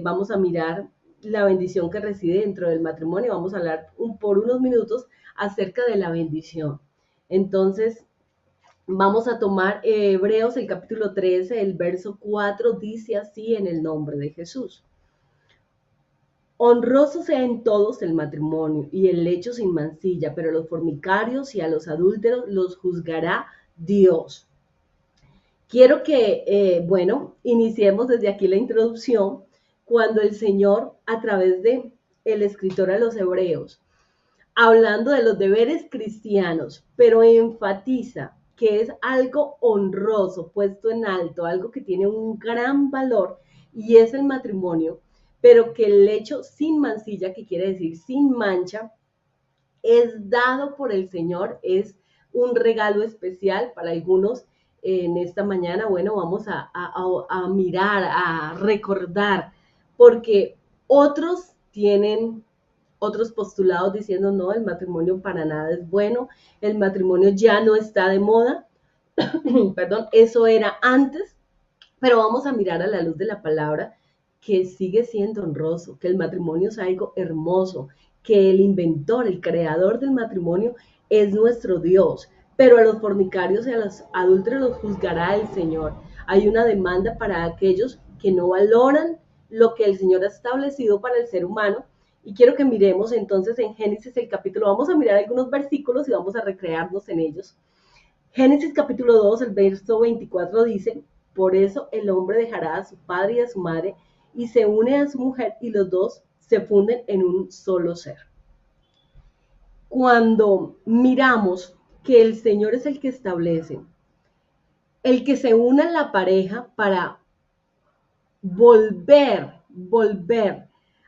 vamos a mirar la bendición que reside dentro del matrimonio. Vamos a hablar por unos minutos acerca de la bendición. Entonces, vamos a tomar Hebreos, el capítulo 13, el verso 4, dice así en el nombre de Jesús. Honroso sea en todos el matrimonio y el lecho sin mancilla, pero a los fornicarios y a los adúlteros los juzgará Dios. Quiero que, iniciemos desde aquí la introducción, cuando el Señor, a través de el escritor a los Hebreos, hablando de los deberes cristianos, pero enfatiza que es algo honroso, puesto en alto, algo que tiene un gran valor, y es el matrimonio, pero que el lecho sin mancilla, que quiere decir sin mancha, es dado por el Señor, es un regalo especial para algunos. En esta mañana, bueno, vamos a mirar, a recordar, porque otros tienen otros postulados diciendo no, el matrimonio para nada es bueno, el matrimonio ya no está de moda, perdón, eso era antes, pero vamos a mirar a la luz de la palabra que sigue siendo honroso, que el matrimonio es algo hermoso, que el inventor, el creador del matrimonio es nuestro Dios, pero a los fornicarios y a los adúlteros los juzgará el Señor. Hay una demanda para aquellos que no valoran lo que el Señor ha establecido para el ser humano. Y quiero que miremos entonces en Génesis el capítulo, vamos a mirar algunos versículos y vamos a recrearnos en ellos. Génesis capítulo 2, el verso 24 dice, por eso el hombre dejará a su padre y a su madre y se une a su mujer y los dos se funden en un solo ser. Cuando miramos que el Señor es el que establece, el que se une a la pareja para volver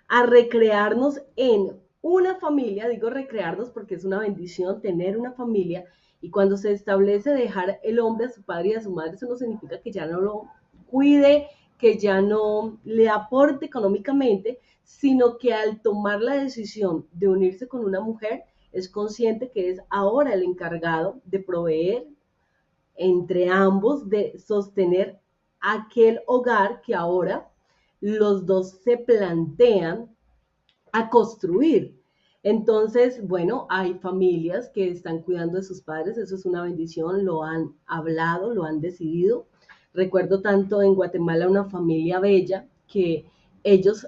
a recrearnos en una familia, digo recrearnos porque es una bendición tener una familia, y cuando se establece dejar el hombre a su padre y a su madre, eso no significa que ya no lo cuide, que ya no le aporte económicamente, sino que al tomar la decisión de unirse con una mujer, es consciente que es ahora el encargado de proveer entre ambos, de sostener aquel hogar que ahora los dos se plantean a construir. Entonces, bueno, hay familias que están cuidando de sus padres, eso es una bendición, lo han hablado, lo han decidido. Recuerdo tanto en Guatemala una familia bella que ellos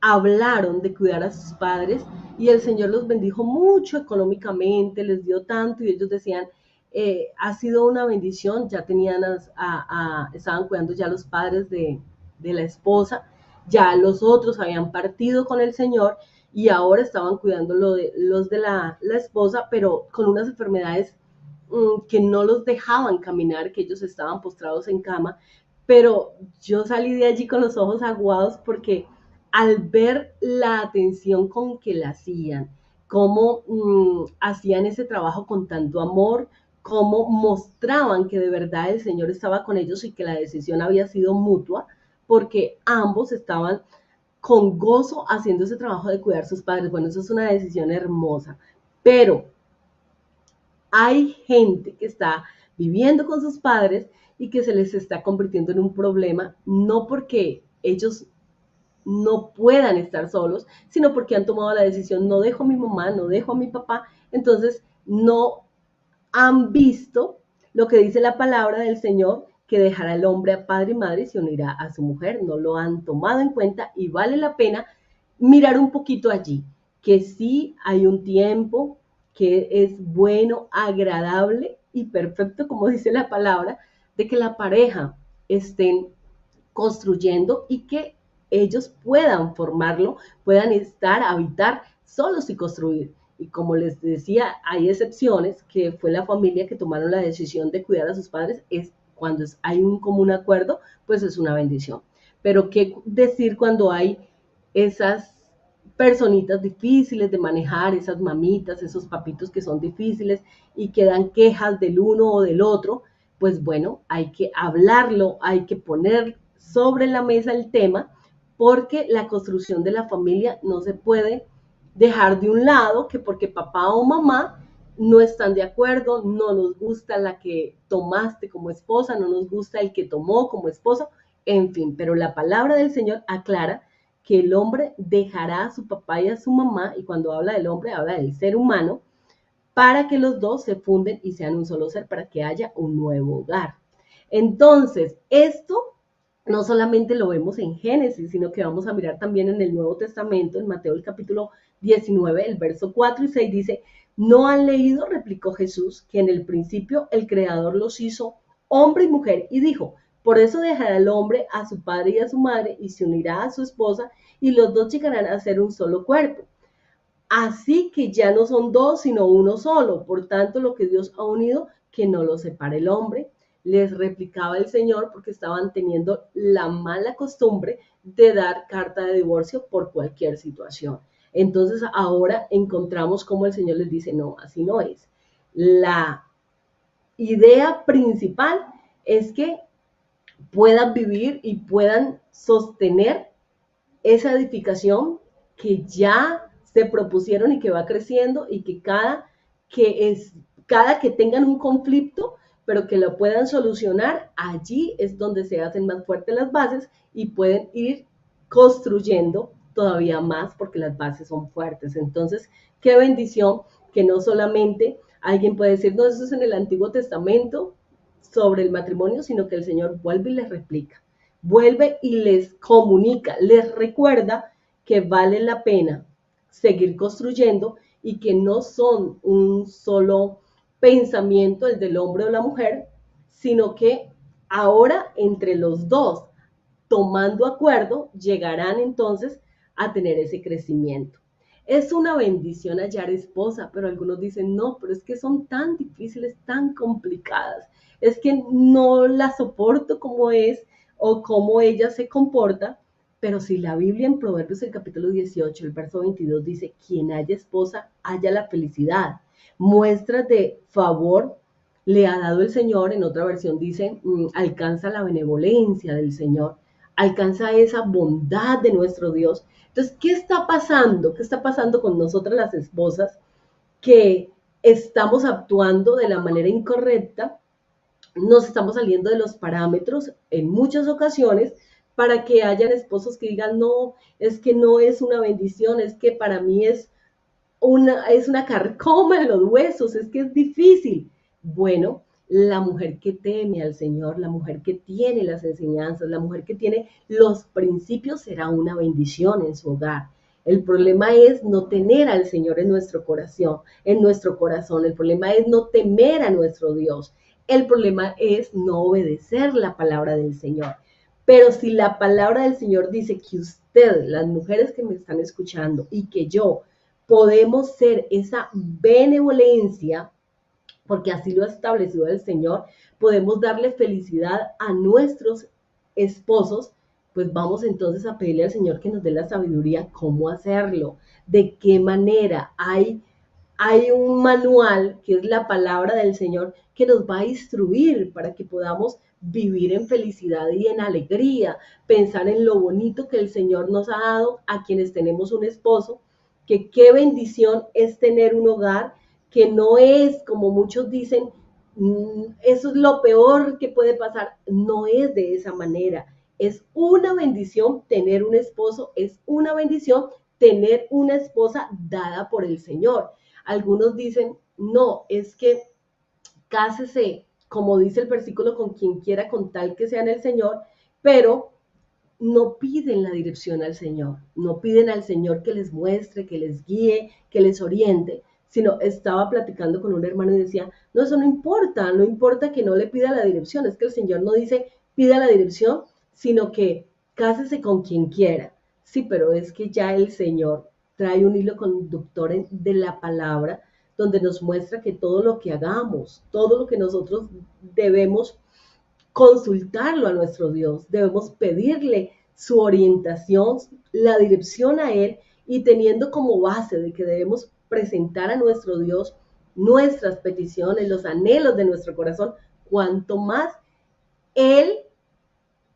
hablaron de cuidar a sus padres y el Señor los bendijo mucho económicamente, les dio tanto y ellos decían, ha sido una bendición, ya tenían, estaban cuidando ya los padres de la esposa, ya los otros habían partido con el Señor y ahora estaban cuidando los de la esposa, pero con unas enfermedades que no los dejaban caminar, que ellos estaban postrados en cama, pero yo salí de allí con los ojos aguados porque al ver la atención con que la hacían, cómo hacían ese trabajo con tanto amor, cómo mostraban que de verdad el Señor estaba con ellos y que la decisión había sido mutua, porque ambos estaban con gozo haciendo ese trabajo de cuidar a sus padres. Bueno, eso es una decisión hermosa, pero hay gente que está viviendo con sus padres y que se les está convirtiendo en un problema, no porque ellos no puedan estar solos, sino porque han tomado la decisión, no dejo a mi mamá, no dejo a mi papá, entonces no han visto lo que dice la palabra del Señor, que dejará el hombre a padre y madre y se unirá a su mujer. No lo han tomado en cuenta y vale la pena mirar un poquito allí, que sí hay un tiempo que es bueno, agradable y perfecto, como dice la palabra, de que la pareja estén construyendo y que ellos puedan formarlo, puedan estar, habitar solos y construir. Y como les decía, hay excepciones, que fue la familia que tomaron la decisión de cuidar a sus padres, es cuando hay un común acuerdo, pues es una bendición. Pero qué decir cuando hay esas personitas difíciles de manejar, esas mamitas, esos papitos que son difíciles y que dan quejas del uno o del otro, pues bueno, hay que hablarlo, hay que poner sobre la mesa el tema, porque la construcción de la familia no se puede dejar de un lado, que porque papá o mamá no están de acuerdo, no nos gusta la que tomaste como esposa, no nos gusta el que tomó como esposa, en fin, pero la palabra del Señor aclara que el hombre dejará a su papá y a su mamá, y cuando habla del hombre, habla del ser humano, para que los dos se funden y sean un solo ser, para que haya un nuevo hogar. Entonces, esto no solamente lo vemos en Génesis, sino que vamos a mirar también en el Nuevo Testamento, en Mateo el capítulo 19, el verso 4 y 6 dice, ¿no han leído, replicó Jesús, que en el principio el Creador los hizo hombre y mujer? Y dijo, por eso dejará el hombre a su padre y a su madre y se unirá a su esposa y los dos llegarán a ser un solo cuerpo. Así que ya no son dos, sino uno solo. Por tanto, lo que Dios ha unido, que no lo separe el hombre. Les replicaba el Señor porque estaban teniendo la mala costumbre de dar carta de divorcio por cualquier situación. Entonces ahora encontramos cómo el Señor les dice, no, así no es. La idea principal es que puedan vivir y puedan sostener esa edificación que ya se propusieron y que va creciendo y que cada que tengan un conflicto, pero que lo puedan solucionar, allí es donde se hacen más fuertes las bases y pueden ir construyendo todavía más porque las bases son fuertes. Entonces, qué bendición que no solamente alguien puede decir, no, eso es en el Antiguo Testamento sobre el matrimonio, sino que el Señor vuelve y les replica, vuelve y les comunica, les recuerda que vale la pena seguir construyendo y que no son un solo pensamiento, el del hombre o la mujer, sino que ahora entre los dos, tomando acuerdo, llegarán entonces a tener ese crecimiento. Es una bendición hallar esposa, pero algunos dicen, no, pero es que son tan difíciles, tan complicadas, es que no la soporto como es o cómo ella se comporta, pero si la Biblia en Proverbios el capítulo 18, el verso 22 dice, quien haya esposa, haya la felicidad. Muestras de favor le ha dado el Señor, en otra versión dice, alcanza la benevolencia del Señor, alcanza esa bondad de nuestro Dios. Entonces, ¿qué está pasando? ¿Qué está pasando con nosotras las esposas que estamos actuando de la manera incorrecta? Nos estamos saliendo de los parámetros en muchas ocasiones para que hayan esposos que digan, no, es que no es una bendición, es que para mí es una carcoma en los huesos, es que es difícil. Bueno, la mujer que teme al Señor, la mujer que tiene las enseñanzas, la mujer que tiene los principios será una bendición en su hogar. El problema es no tener al Señor en nuestro corazón, en nuestro corazón. El problema es no temer a nuestro Dios. El problema es no obedecer la palabra del Señor. Pero si la palabra del Señor dice que usted, las mujeres que me están escuchando y que yo, podemos ser esa benevolencia, porque así lo ha establecido el Señor, podemos darle felicidad a nuestros esposos, pues vamos entonces a pedirle al Señor que nos dé la sabiduría cómo hacerlo, de qué manera. Hay un manual que es la palabra del Señor que nos va a instruir para que podamos vivir en felicidad y en alegría, pensar en lo bonito que el Señor nos ha dado a quienes tenemos un esposo, que qué bendición es tener un hogar, que no es como muchos dicen, eso es lo peor que puede pasar, no es de esa manera. Es una bendición tener un esposo, es una bendición tener una esposa dada por el Señor. Algunos dicen, no, es que cásese, como dice el versículo, con quien quiera con tal que sea en el Señor, pero no piden la dirección al Señor, no piden al Señor que les muestre, que les guíe, que les oriente, sino estaba platicando con un hermano y decía, no, eso no importa, no importa que no le pida la dirección, es que el Señor no dice pida la dirección, sino que cásese con quien quiera. Sí, pero es que ya el Señor trae un hilo conductor de la palabra donde nos muestra que todo lo que hagamos, todo lo que nosotros debemos consultarlo a nuestro Dios, debemos pedirle su orientación, la dirección a Él y teniendo como base de que debemos presentar a nuestro Dios nuestras peticiones, los anhelos de nuestro corazón, cuanto más Él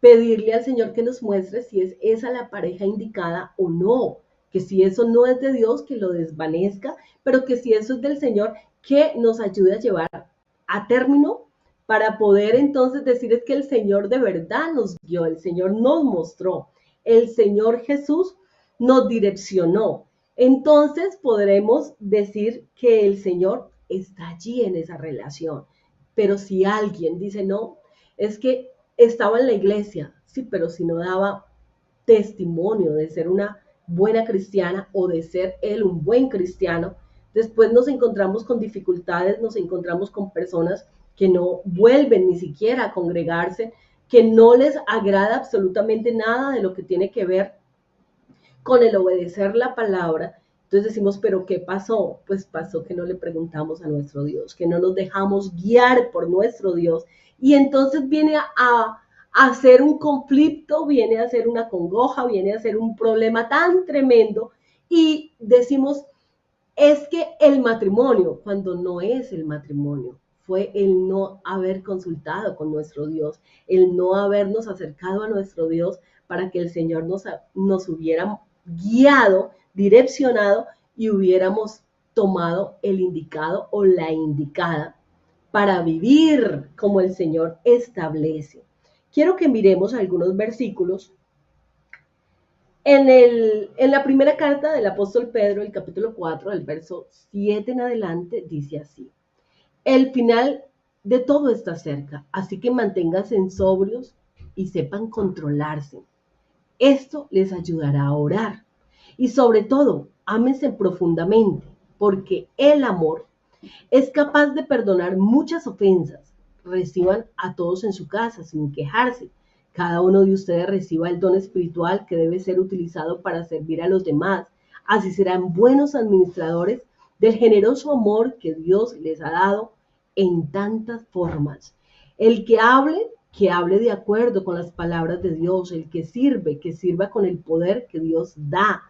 pedirle al Señor que nos muestre si es esa la pareja indicada o no, que si eso no es de Dios, que lo desvanezca, pero que si eso es del Señor, que nos ayude a llevar a término para poder entonces decir es que el Señor de verdad nos guió, el Señor nos mostró, el Señor Jesús nos direccionó. Entonces podremos decir que el Señor está allí en esa relación. Pero si alguien dice, no, es que estaba en la iglesia, sí, pero si no daba testimonio de ser una buena cristiana o de ser él un buen cristiano, después nos encontramos con dificultades, nos encontramos con personas que no vuelven ni siquiera a congregarse, que no les agrada absolutamente nada de lo que tiene que ver con el obedecer la palabra. Entonces decimos, pero ¿qué pasó? Pues pasó que no le preguntamos a nuestro Dios, que no nos dejamos guiar por nuestro Dios. Y entonces viene a ser un conflicto, viene a ser una congoja, viene a ser un problema tan tremendo. Y decimos, es que el matrimonio, cuando no es el matrimonio, fue el no haber consultado con nuestro Dios, el no habernos acercado a nuestro Dios para que el Señor nos hubiera guiado, direccionado y hubiéramos tomado el indicado o la indicada para vivir como el Señor establece. Quiero que miremos algunos versículos. En la primera carta del apóstol Pedro, el capítulo 4, el verso 7 en adelante, dice así: el final de todo está cerca, así que manténganse sobrios y sepan controlarse. Esto les ayudará a orar. Y sobre todo, ámense profundamente, porque el amor es capaz de perdonar muchas ofensas. Reciban a todos en su casa sin quejarse. Cada uno de ustedes reciba el don espiritual que debe ser utilizado para servir a los demás. Así serán buenos administradores del generoso amor que Dios les ha dado en tantas formas. El que hable de acuerdo con las palabras de Dios. El que sirva con el poder que Dios da.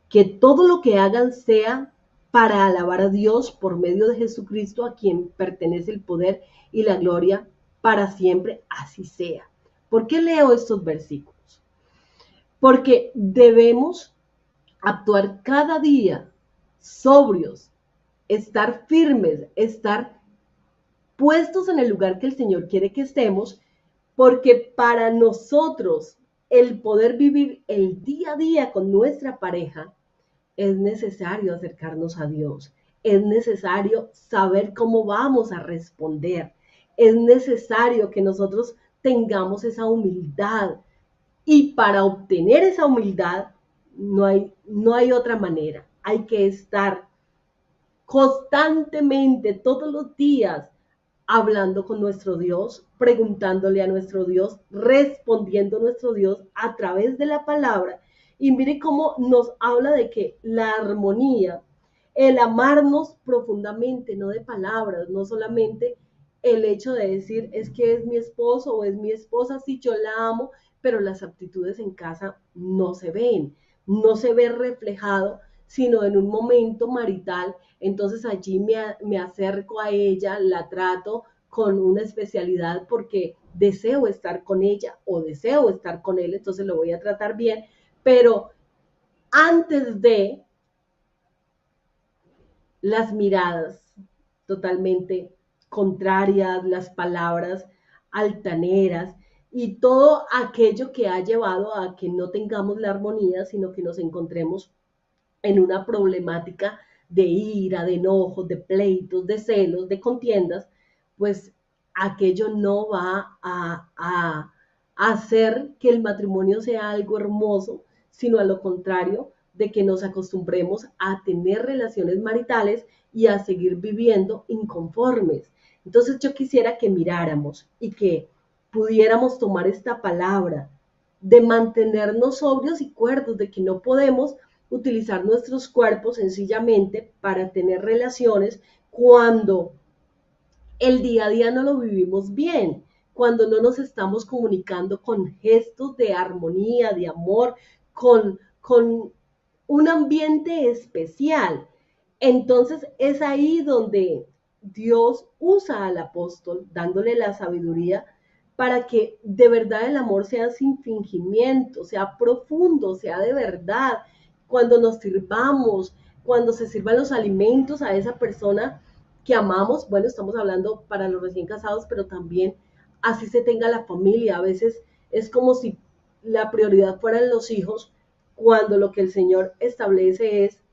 Que todo lo que hagan sea para alabar a Dios por medio de Jesucristo, a quien pertenece el poder y la gloria para siempre, así sea. ¿Por qué leo estos versículos? Porque debemos actuar cada día sobrios, estar firmes, estar puestos en el lugar que el Señor quiere que estemos, porque para nosotros el poder vivir el día a día con nuestra pareja, es necesario acercarnos a Dios, es necesario saber cómo vamos a responder, es necesario que nosotros tengamos esa humildad y para obtener esa humildad no hay otra manera, hay que estar constantemente todos los días hablando con nuestro Dios, preguntándole a nuestro Dios, respondiendo a nuestro Dios a través de la palabra. Y mire cómo nos habla de que la armonía, el amarnos profundamente, no de palabras, no solamente el hecho de decir es que es mi esposo o es mi esposa, sí, yo la amo, pero las actitudes en casa no se ven, no se ve reflejado, sino en un momento marital. Entonces allí me acerco a ella, la trato con una especialidad porque deseo estar con ella o deseo estar con él, entonces lo voy a tratar bien, pero antes de las miradas totalmente contrarias, las palabras altaneras y todo aquello que ha llevado a que no tengamos la armonía, sino que nos encontremos en una problemática de ira, de enojos, de pleitos, de celos, de contiendas, pues aquello no va a hacer que el matrimonio sea algo hermoso, sino a lo contrario, de que nos acostumbremos a tener relaciones maritales y a seguir viviendo inconformes. Entonces yo quisiera que miráramos y que pudiéramos tomar esta palabra de mantenernos sobrios y cuerdos, de que no podemos utilizar nuestros cuerpos sencillamente para tener relaciones cuando el día a día no lo vivimos bien, cuando no nos estamos comunicando con gestos de armonía, de amor, con un ambiente especial. Entonces es ahí donde Dios usa al apóstol dándole la sabiduría para que de verdad el amor sea sin fingimiento, sea profundo, sea de verdad. Cuando nos sirvamos, cuando se sirvan los alimentos a esa persona, que amamos, bueno, estamos hablando para los recién casados, pero también así se tenga la familia. A veces es como si la prioridad fueran los hijos, cuando lo que el Señor establece es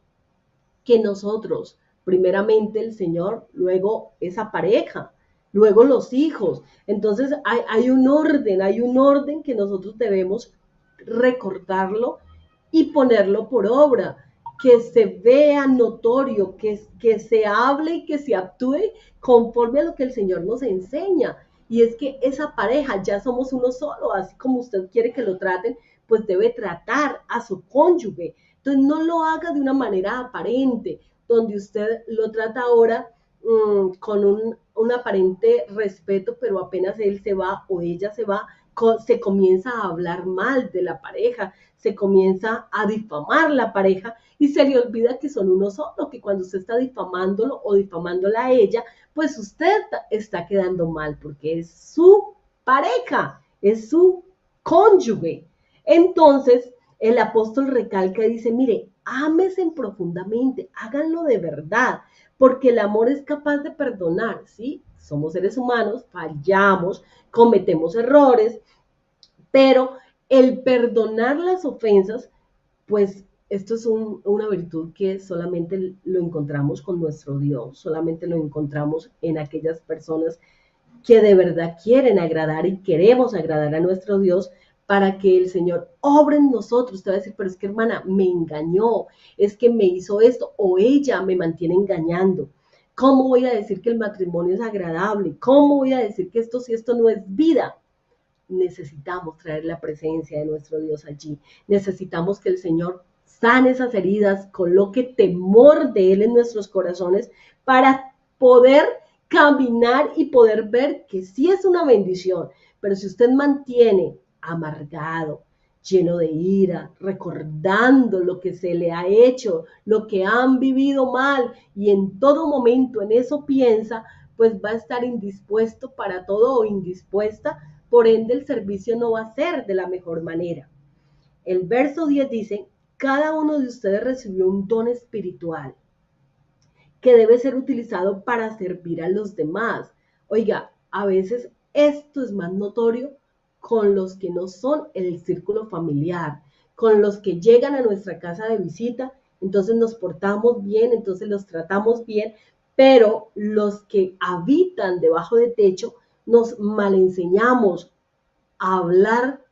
que nosotros, primeramente el Señor, luego esa pareja, luego los hijos. Entonces hay un orden que nosotros debemos recordarlo y ponerlo por obra, que se vea notorio, que se hable y que se actúe conforme a lo que el Señor nos enseña. Y es que esa pareja, ya somos uno solo, así como usted quiere que lo traten, pues debe tratar a su cónyuge. Entonces no lo haga de una manera aparente, donde usted lo trata ahora con un aparente respeto, pero apenas él se va o ella se va, se comienza a hablar mal de la pareja, se comienza a difamar la pareja y se le olvida que son uno solo, que cuando usted está difamándolo o difamándola a ella, pues usted está quedando mal porque es su pareja, es su cónyuge. Entonces, el apóstol recalca y dice, mire, ámesen profundamente, háganlo de verdad, porque el amor es capaz de perdonar, ¿sí? Somos seres humanos, fallamos, cometemos errores, pero el perdonar las ofensas, pues esto es una virtud que solamente lo encontramos con nuestro Dios, solamente lo encontramos en aquellas personas que de verdad quieren agradar y queremos agradar a nuestro Dios para que el Señor obre en nosotros. Usted va a decir, pero es que hermana, me engañó, es que me hizo esto o ella me mantiene engañando. ¿Cómo voy a decir que el matrimonio es agradable? ¿Cómo voy a decir que esto si esto no es vida? Necesitamos traer la presencia de nuestro Dios allí. Necesitamos que el Señor sane esas heridas, coloque temor de Él en nuestros corazones para poder caminar y poder ver que sí es una bendición. Pero si usted mantiene amargado, lleno de ira, recordando lo que se le ha hecho, lo que han vivido mal y en todo momento en eso piensa, pues va a estar indispuesto para todo o indispuesta, por ende el servicio no va a ser de la mejor manera. El verso 10 dice, cada uno de ustedes recibió un don espiritual que debe ser utilizado para servir a los demás. Oiga, a veces esto es más notorio con los que no son el círculo familiar, con los que llegan a nuestra casa de visita, entonces nos portamos bien, entonces los tratamos bien, pero los que habitan debajo de techo nos malenseñamos a hablar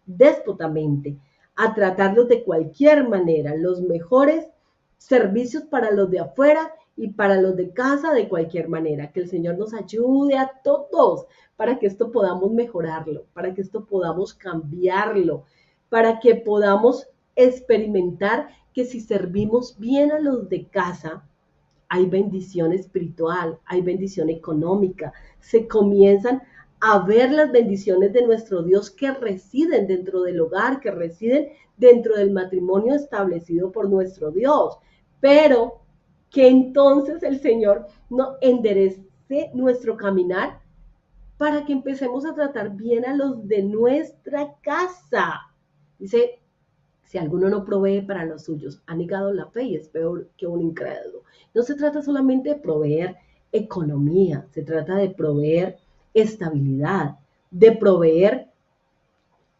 déspotamente, a tratarlos de cualquier manera, los mejores servicios para los de afuera y para los de casa de cualquier manera. Que el Señor nos ayude a todos para que esto podamos mejorarlo, para que esto podamos cambiarlo, para que podamos experimentar que si servimos bien a los de casa, hay bendición espiritual, hay bendición económica, se comienzan a ver las bendiciones de nuestro Dios que residen dentro del hogar, que residen dentro del matrimonio establecido por nuestro Dios, pero que entonces el Señor no enderece nuestro caminar para que empecemos a tratar bien a los de nuestra casa. Dice, si alguno no provee para los suyos, ha negado la fe y es peor que un incrédulo. No se trata solamente de proveer economía, se trata de proveer estabilidad, de proveer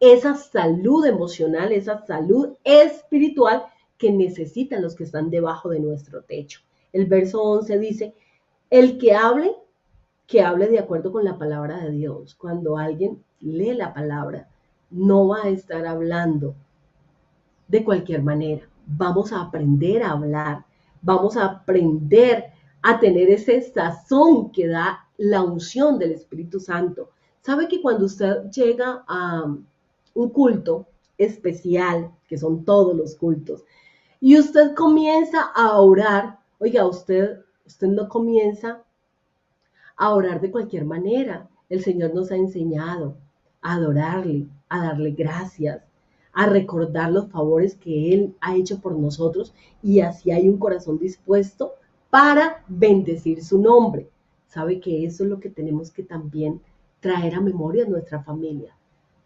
esa salud emocional, esa salud espiritual que necesitan los que están debajo de nuestro techo. El verso 11 dice, el que hable de acuerdo con la palabra de Dios. Cuando alguien lee la palabra, no va a estar hablando de cualquier manera. Vamos a aprender a hablar, vamos a aprender a tener ese sazón que da la unción del Espíritu Santo. ¿Sabe que cuando usted llega a un culto especial, que son todos los cultos, y usted comienza a orar, oiga, usted no comienza a orar de cualquier manera? El Señor nos ha enseñado a adorarle, a darle gracias, a recordar los favores que Él ha hecho por nosotros y así hay un corazón dispuesto para bendecir su nombre. ¿Sabe que eso es lo que tenemos que también traer a memoria a nuestra familia?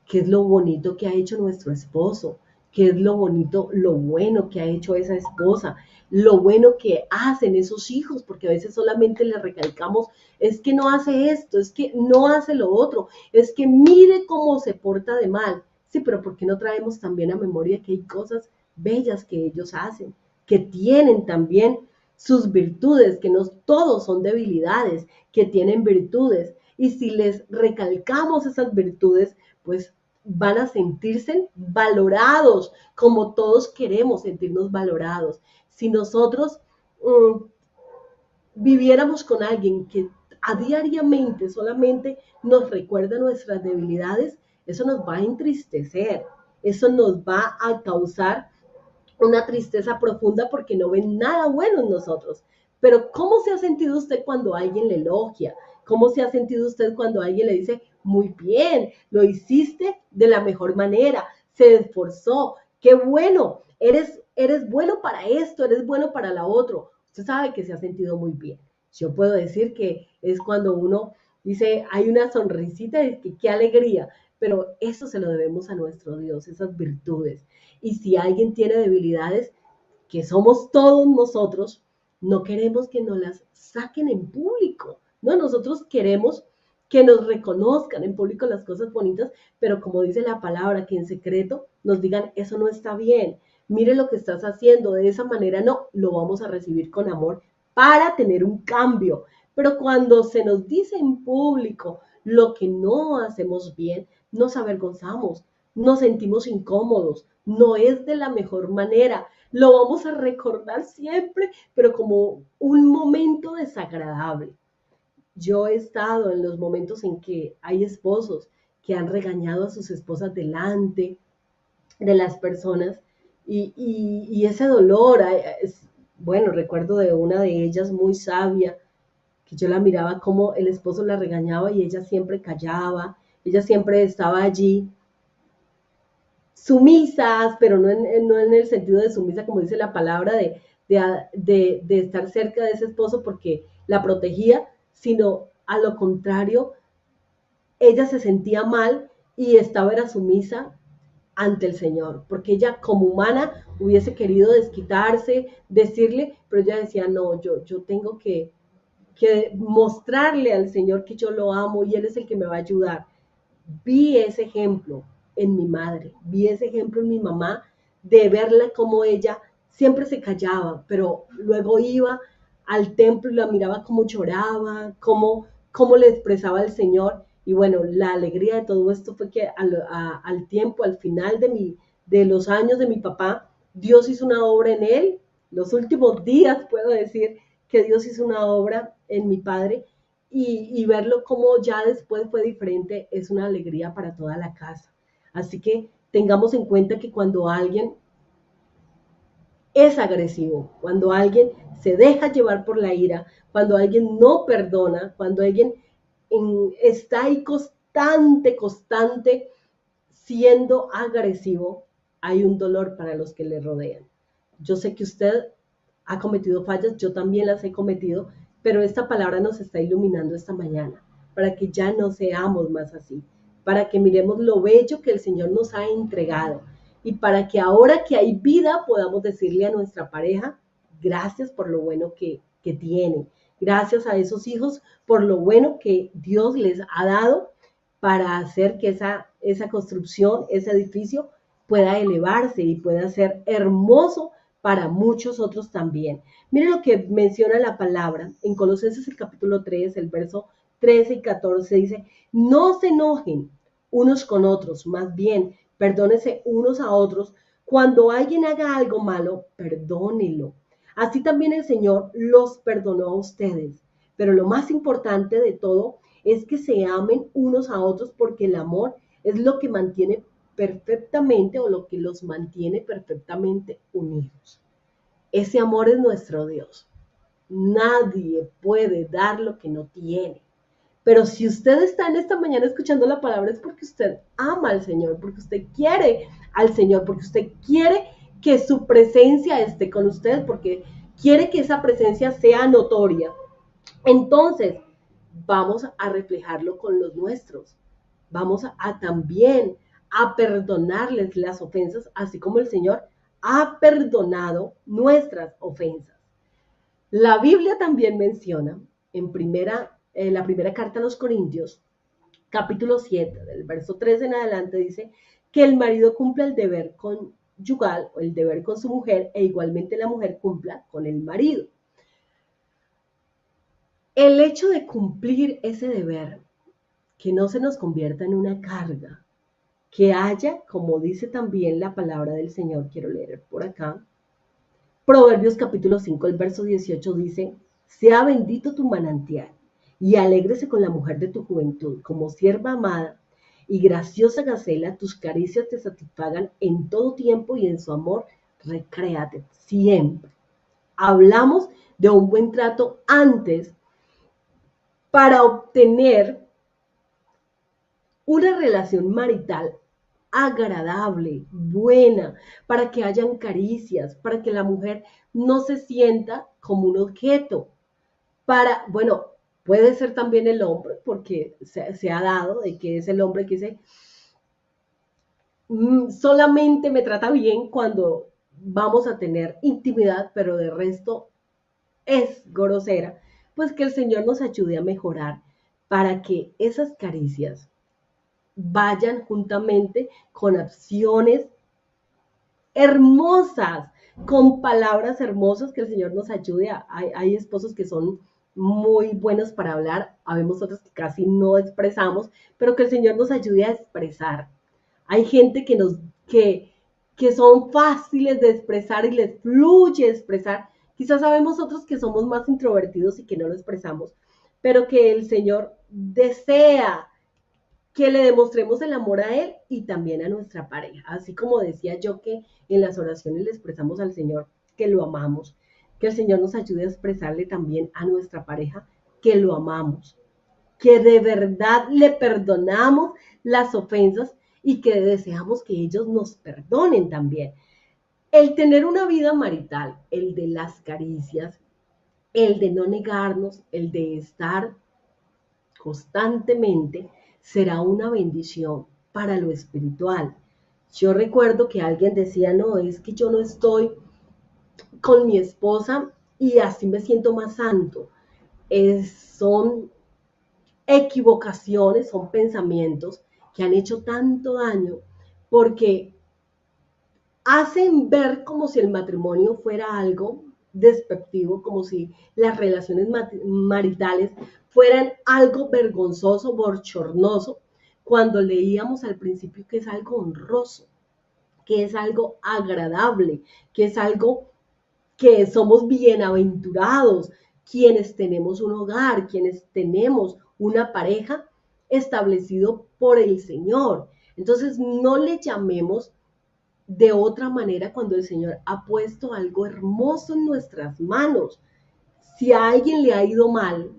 ¿Qué es lo bonito que ha hecho nuestro esposo? qué es lo bonito, lo bueno que ha hecho esa esposa, lo bueno que hacen esos hijos, porque a veces solamente le recalcamos, es que no hace esto, es que no hace lo otro, es que mire cómo se porta de mal. Sí, pero ¿por qué no traemos también a memoria que hay cosas bellas que ellos hacen, que tienen también sus virtudes, que no todos son debilidades, que tienen virtudes? Y si les recalcamos esas virtudes, pues van a sentirse valorados, como todos queremos sentirnos valorados. Si nosotros viviéramos con alguien que a diariamente solamente nos recuerda nuestras debilidades, eso nos va a entristecer, eso nos va a causar una tristeza profunda porque no ven nada bueno en nosotros. Pero ¿cómo se ha sentido usted cuando alguien le elogia? ¿Cómo se ha sentido usted cuando alguien le dice, muy bien, lo hiciste de la mejor manera, se esforzó, qué bueno, eres bueno para esto, eres bueno para la otra? Usted sabe que se ha sentido muy bien. Yo puedo decir que es cuando uno dice, hay una sonrisita y que qué alegría, pero eso se lo debemos a nuestro Dios, esas virtudes. Y si alguien tiene debilidades, que somos todos nosotros, no queremos que nos las saquen en público, ¿no? Nosotros queremos que nos reconozcan en público las cosas bonitas, pero como dice la palabra, que en secreto nos digan, eso no está bien, mire lo que estás haciendo, de esa manera no, lo vamos a recibir con amor para tener un cambio. Pero cuando se nos dice en público lo que no hacemos bien, nos avergonzamos, nos sentimos incómodos, no es de la mejor manera. Lo vamos a recordar siempre, pero como un momento desagradable. Yo he estado en los momentos en que hay esposos que han regañado a sus esposas delante de las personas y ese dolor, bueno, recuerdo de una de ellas muy sabia, que yo la miraba como el esposo la regañaba y ella siempre callaba, ella siempre estaba allí sumisas, pero no en el sentido de sumisa como dice la palabra de estar cerca de ese esposo porque la protegía, sino a lo contrario, ella se sentía mal y estaba era sumisa ante el Señor, porque ella como humana hubiese querido desquitarse, decirle, pero ella decía, no, yo tengo que mostrarle al Señor que yo lo amo y Él es el que me va a ayudar. Vi ese ejemplo en mi madre, vi ese ejemplo en mi mamá, de verla como ella siempre se callaba, pero luego iba al templo y la miraba como lloraba, cómo le expresaba al Señor. Y bueno, la alegría de todo esto fue que al tiempo, al final de los años de mi papá, Dios hizo una obra en él. Los últimos días puedo decir que Dios hizo una obra en mi padre y verlo como ya después fue diferente es una alegría para toda la casa. Así que tengamos en cuenta que cuando alguien es agresivo, cuando alguien se deja llevar por la ira, cuando alguien no perdona, cuando alguien está ahí constante siendo agresivo, hay un dolor para los que le rodean. Yo sé que usted ha cometido fallas, yo también las he cometido, pero esta palabra nos está iluminando esta mañana para que ya no seamos más así, para que miremos lo bello que el Señor nos ha entregado y para que ahora que hay vida podamos decirle a nuestra pareja, gracias por lo bueno que tiene, gracias a esos hijos por lo bueno que Dios les ha dado para hacer que esa construcción, ese edificio pueda elevarse y pueda ser hermoso para muchos otros también. Miren lo que menciona la palabra en Colosenses el capítulo 3, el verso 13 y 14 dice, no se enojen unos con otros, más bien perdónense unos a otros. Cuando alguien haga algo malo, perdónelo. Así también el Señor los perdonó a ustedes. Pero lo más importante de todo es que se amen unos a otros porque el amor es lo que mantiene perfectamente o lo que los mantiene perfectamente unidos. Ese amor es nuestro Dios. Nadie puede dar lo que no tiene. Pero si usted está en esta mañana escuchando la palabra es porque usted ama al Señor, porque usted quiere al Señor, porque usted quiere que su presencia esté con usted, porque quiere que esa presencia sea notoria. Entonces, vamos a reflejarlo con los nuestros. Vamos a también a perdonarles las ofensas, así como el Señor ha perdonado nuestras ofensas. La Biblia también menciona en la primera carta a los Corintios, capítulo 7, del verso 3 en adelante, dice que el marido cumpla el deber conyugal o el deber con su mujer e igualmente la mujer cumpla con el marido. El hecho de cumplir ese deber, que no se nos convierta en una carga, que haya, como dice también la palabra del Señor, quiero leer por acá, Proverbios capítulo 5, el verso 18 dice, sea bendito tu manantial y alégrese con la mujer de tu juventud, como sierva amada y graciosa gacela, tus caricias te satisfagan en todo tiempo y en su amor recréate siempre. Hablamos de un buen trato antes para obtener una relación marital agradable, buena, para que hayan caricias, para que la mujer no se sienta como un objeto. Bueno, puede ser también el hombre, porque se ha dado de que es el hombre que dice, solamente me trata bien cuando vamos a tener intimidad, pero de resto es grosera. Pues que el Señor nos ayude a mejorar para que esas caricias vayan juntamente con acciones hermosas, con palabras hermosas, que el Señor nos ayude. Hay esposos que son muy buenos para hablar, habemos otros que casi no expresamos, pero que el Señor nos ayude a expresar. Hay gente que son fáciles de expresar y les fluye expresar. Quizás sabemos otros que somos más introvertidos y que no lo expresamos, pero que el Señor desea que le demostremos el amor a Él y también a nuestra pareja. Así como decía yo que en las oraciones le expresamos al Señor que lo amamos, que el Señor nos ayude a expresarle también a nuestra pareja que lo amamos, que de verdad le perdonamos las ofensas y que deseamos que ellos nos perdonen también. El tener una vida marital, el de las caricias, el de no negarnos, el de estar constantemente, será una bendición para lo espiritual. Yo recuerdo que alguien decía, no, es que yo no estoy con mi esposa y así me siento más santo. Son equivocaciones, son pensamientos que han hecho tanto daño porque hacen ver como si el matrimonio fuera algo despectivo, como si las relaciones maritales fueran algo vergonzoso, bochornoso, cuando leíamos al principio que es algo honroso, que es algo agradable, que es algo que somos bienaventurados, quienes tenemos un hogar, quienes tenemos una pareja establecido por el Señor. Entonces no le llamemos de otra manera cuando el Señor ha puesto algo hermoso en nuestras manos. Si a alguien le ha ido mal,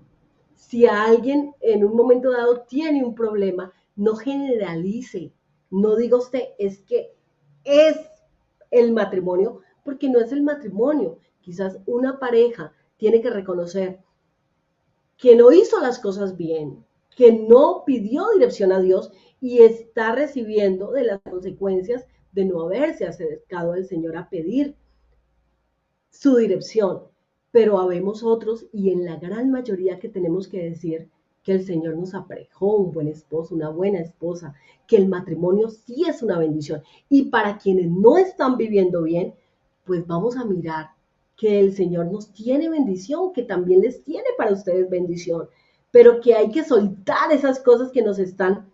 si a alguien en un momento dado tiene un problema, no generalice, no diga usted, es que es el matrimonio, porque no es el matrimonio. Quizás una pareja tiene que reconocer que no hizo las cosas bien, que no pidió dirección a Dios y está recibiendo de las consecuencias de no haberse acercado al Señor a pedir su dirección. Pero habemos otros y en la gran mayoría que tenemos que decir que el Señor nos aparejó un buen esposo, una buena esposa, que el matrimonio sí es una bendición. Y para quienes no están viviendo bien, pues vamos a mirar que el Señor nos tiene bendición, que también les tiene para ustedes bendición, pero que hay que soltar esas cosas que nos están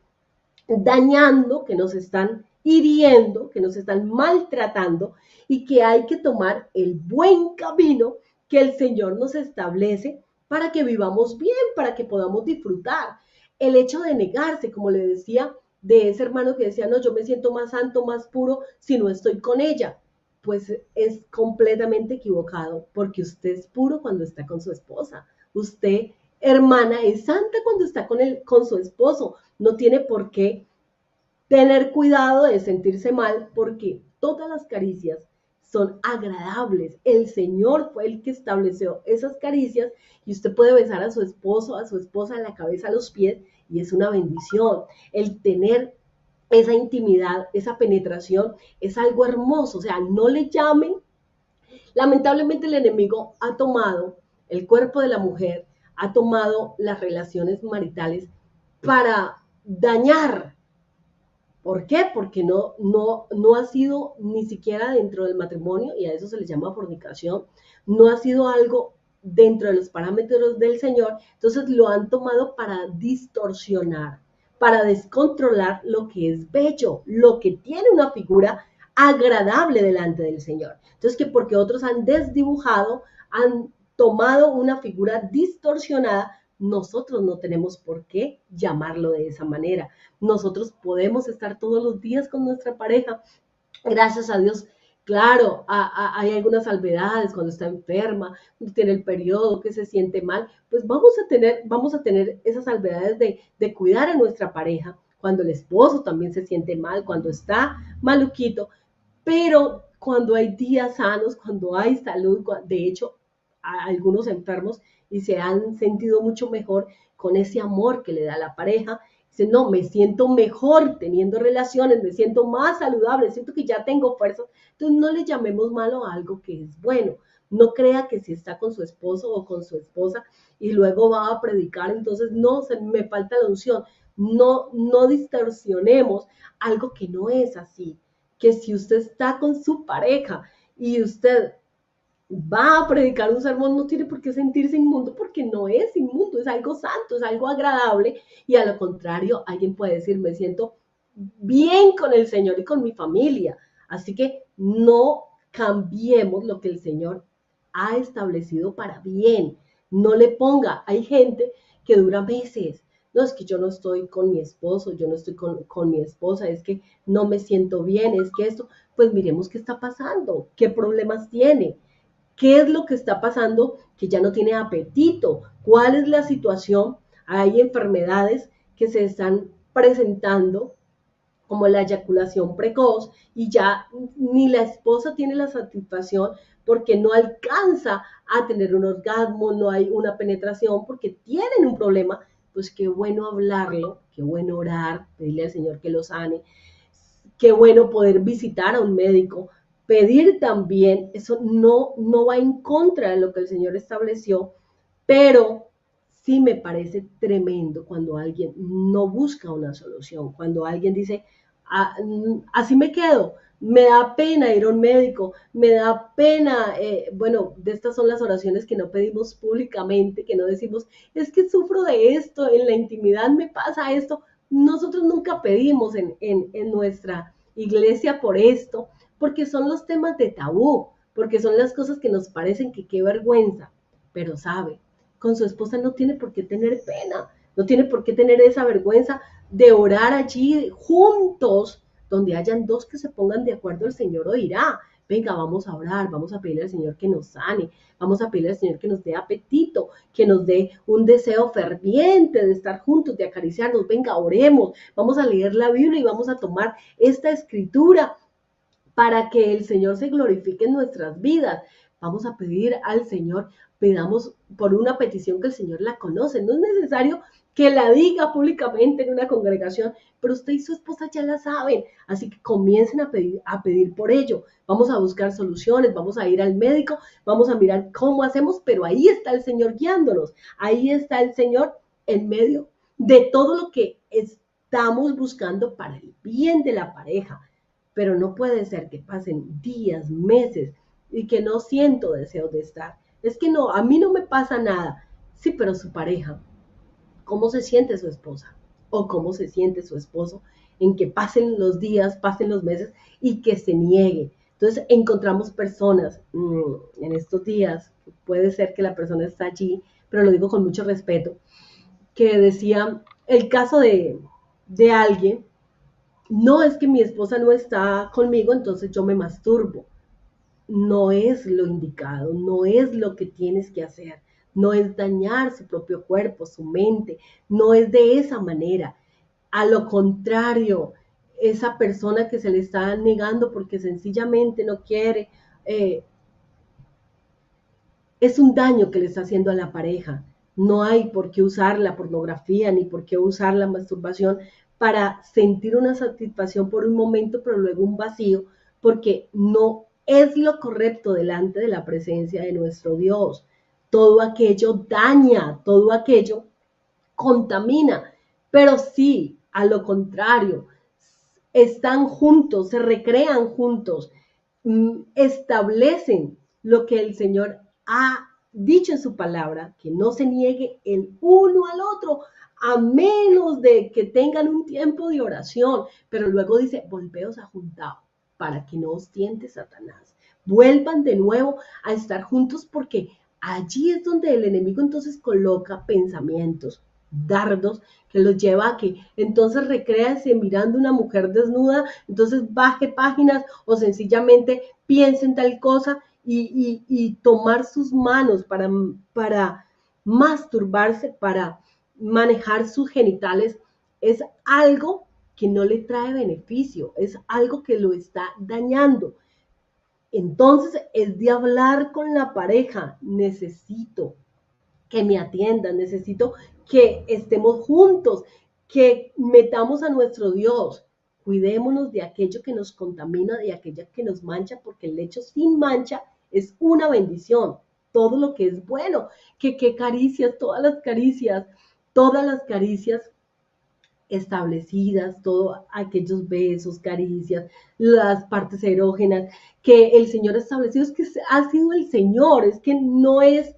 dañando, que nos están hiriendo, que nos están maltratando y que hay que tomar el buen camino que el Señor nos establece para que vivamos bien, para que podamos disfrutar. El hecho de negarse, como le decía, de ese hermano que decía, no, yo me siento más santo, más puro si no estoy con ella, pues es completamente equivocado, porque usted es puro cuando está con su esposa. Usted, hermana, es santa cuando está con su esposo. No tiene por qué tener cuidado de sentirse mal, porque todas las caricias son agradables. El Señor fue el que estableció esas caricias y usted puede besar a su esposo, a su esposa en la cabeza, a los pies, y es una bendición. El tener esa intimidad, esa penetración, es algo hermoso. O sea, no le llamen. Lamentablemente el enemigo ha tomado el cuerpo de la mujer, ha tomado las relaciones maritales para dañar. ¿Por qué? Porque no ha sido ni siquiera dentro del matrimonio, y a eso se le llama fornicación, no ha sido algo dentro de los parámetros del Señor, entonces lo han tomado para distorsionar, para descontrolar lo que es bello, lo que tiene una figura agradable delante del Señor. Entonces, que porque otros han desdibujado, han tomado una figura distorsionada, nosotros no tenemos por qué llamarlo de esa manera. Nosotros podemos estar todos los días con nuestra pareja. Gracias a Dios, claro, hay algunas salvedades cuando está enferma, cuando tiene el periodo, que se siente mal, pues vamos a tener esas salvedades de cuidar a nuestra pareja, cuando el esposo también se siente mal, cuando está maluquito, pero cuando hay días sanos, cuando hay salud, de hecho, a algunos enfermos y se han sentido mucho mejor con ese amor que le da la pareja. Dicen, no, me siento mejor teniendo relaciones, me siento más saludable, siento que ya tengo fuerza. Entonces no le llamemos malo a algo que es bueno. No crea que si está con su esposo o con su esposa y luego va a predicar, entonces no, me falta la unción. No distorsionemos algo que no es así. Que si usted está con su pareja y usted va a predicar un sermón, no tiene por qué sentirse inmundo, porque no es inmundo, es algo santo, es algo agradable, y a lo contrario, alguien puede decir, me siento bien con el Señor y con mi familia. Así que no cambiemos lo que el Señor ha establecido para bien. No le ponga, hay gente que dura meses. No, es que yo no estoy con mi esposo, yo no estoy con mi esposa, es que no me siento bien, es que esto, pues miremos qué está pasando, qué problemas tiene. ¿Qué es lo que está pasando? Que ya no tiene apetito. ¿Cuál es la situación? Hay enfermedades que se están presentando como la eyaculación precoz y ya ni la esposa tiene la satisfacción porque no alcanza a tener un orgasmo, no hay una penetración porque tienen un problema. Pues qué bueno hablarlo, qué bueno orar, pedirle al Señor que lo sane, qué bueno poder visitar a un médico, pedir también, eso no va en contra de lo que el Señor estableció, pero sí me parece tremendo cuando alguien no busca una solución, cuando alguien dice, ah, así me quedo, me da pena ir a un médico, me da pena, bueno, de estas son las oraciones que no pedimos públicamente, que no decimos, es que sufro de esto, en la intimidad me pasa esto. Nosotros nunca pedimos en nuestra iglesia por esto, porque son los temas de tabú, porque son las cosas que nos parecen que qué vergüenza, pero sabe, con su esposa no tiene por qué tener pena, no tiene por qué tener esa vergüenza de orar allí juntos, donde hayan dos que se pongan de acuerdo, el Señor oirá. Venga, vamos a orar, vamos a pedirle al Señor que nos sane, vamos a pedirle al Señor que nos dé apetito, que nos dé un deseo ferviente de estar juntos, de acariciarnos. Venga, oremos, vamos a leer la Biblia y vamos a tomar esta escritura para que el Señor se glorifique en nuestras vidas. Vamos a pedir al Señor, pidamos por una petición que el Señor la conoce. No es necesario que la diga públicamente en una congregación, pero usted y su esposa ya la saben, así que comiencen a pedir por ello. Vamos a buscar soluciones, vamos a ir al médico, vamos a mirar cómo hacemos, pero ahí está el Señor guiándonos, ahí está el Señor en medio de todo lo que estamos buscando para el bien de la pareja. Pero no puede ser que pasen días, meses y que no siento deseo de estar. Es que no, a mí no me pasa nada. Sí, pero su pareja, ¿cómo se siente su esposa? ¿O cómo se siente su esposo en que pasen los días, pasen los meses y que se niegue? Entonces encontramos personas en estos días, puede ser que la persona está allí, pero lo digo con mucho respeto, que decía el caso de alguien, no es que mi esposa no está conmigo, entonces yo me masturbo. No es lo indicado, no es lo que tienes que hacer, no es dañar su propio cuerpo, su mente, no es de esa manera. A lo contrario, esa persona que se le está negando porque sencillamente no quiere, eh, es un daño que le está haciendo a la pareja. No hay por qué usar la pornografía ni por qué usar la masturbación para sentir una satisfacción por un momento, pero luego un vacío, porque no es lo correcto delante de la presencia de nuestro Dios. Todo aquello daña, todo aquello contamina, pero sí, a lo contrario, están juntos, se recrean juntos, establecen lo que el Señor ha dicho en su palabra, que no se niegue el uno al otro, a menos de que tengan un tiempo de oración, pero luego dice, volveos a juntar para que no os tiente Satanás. Vuelvan de nuevo a estar juntos porque allí es donde el enemigo entonces coloca pensamientos, dardos, que los lleva a que entonces recréase mirando una mujer desnuda, entonces baje páginas o sencillamente piense en tal cosa y tomar sus manos para masturbarse, para manejar sus genitales, es algo que no le trae beneficio, es algo que lo está dañando. Entonces es de hablar con la pareja, necesito que me atiendan, necesito que estemos juntos, que metamos a nuestro Dios. Cuidémonos de aquello que nos contamina, de aquello que nos mancha, porque el lecho sin mancha es una bendición. Todo lo que es bueno, que caricias, todas las caricias establecidas, todos aquellos besos, caricias, las partes erógenas que el Señor ha establecido, es que ha sido el Señor, es que no es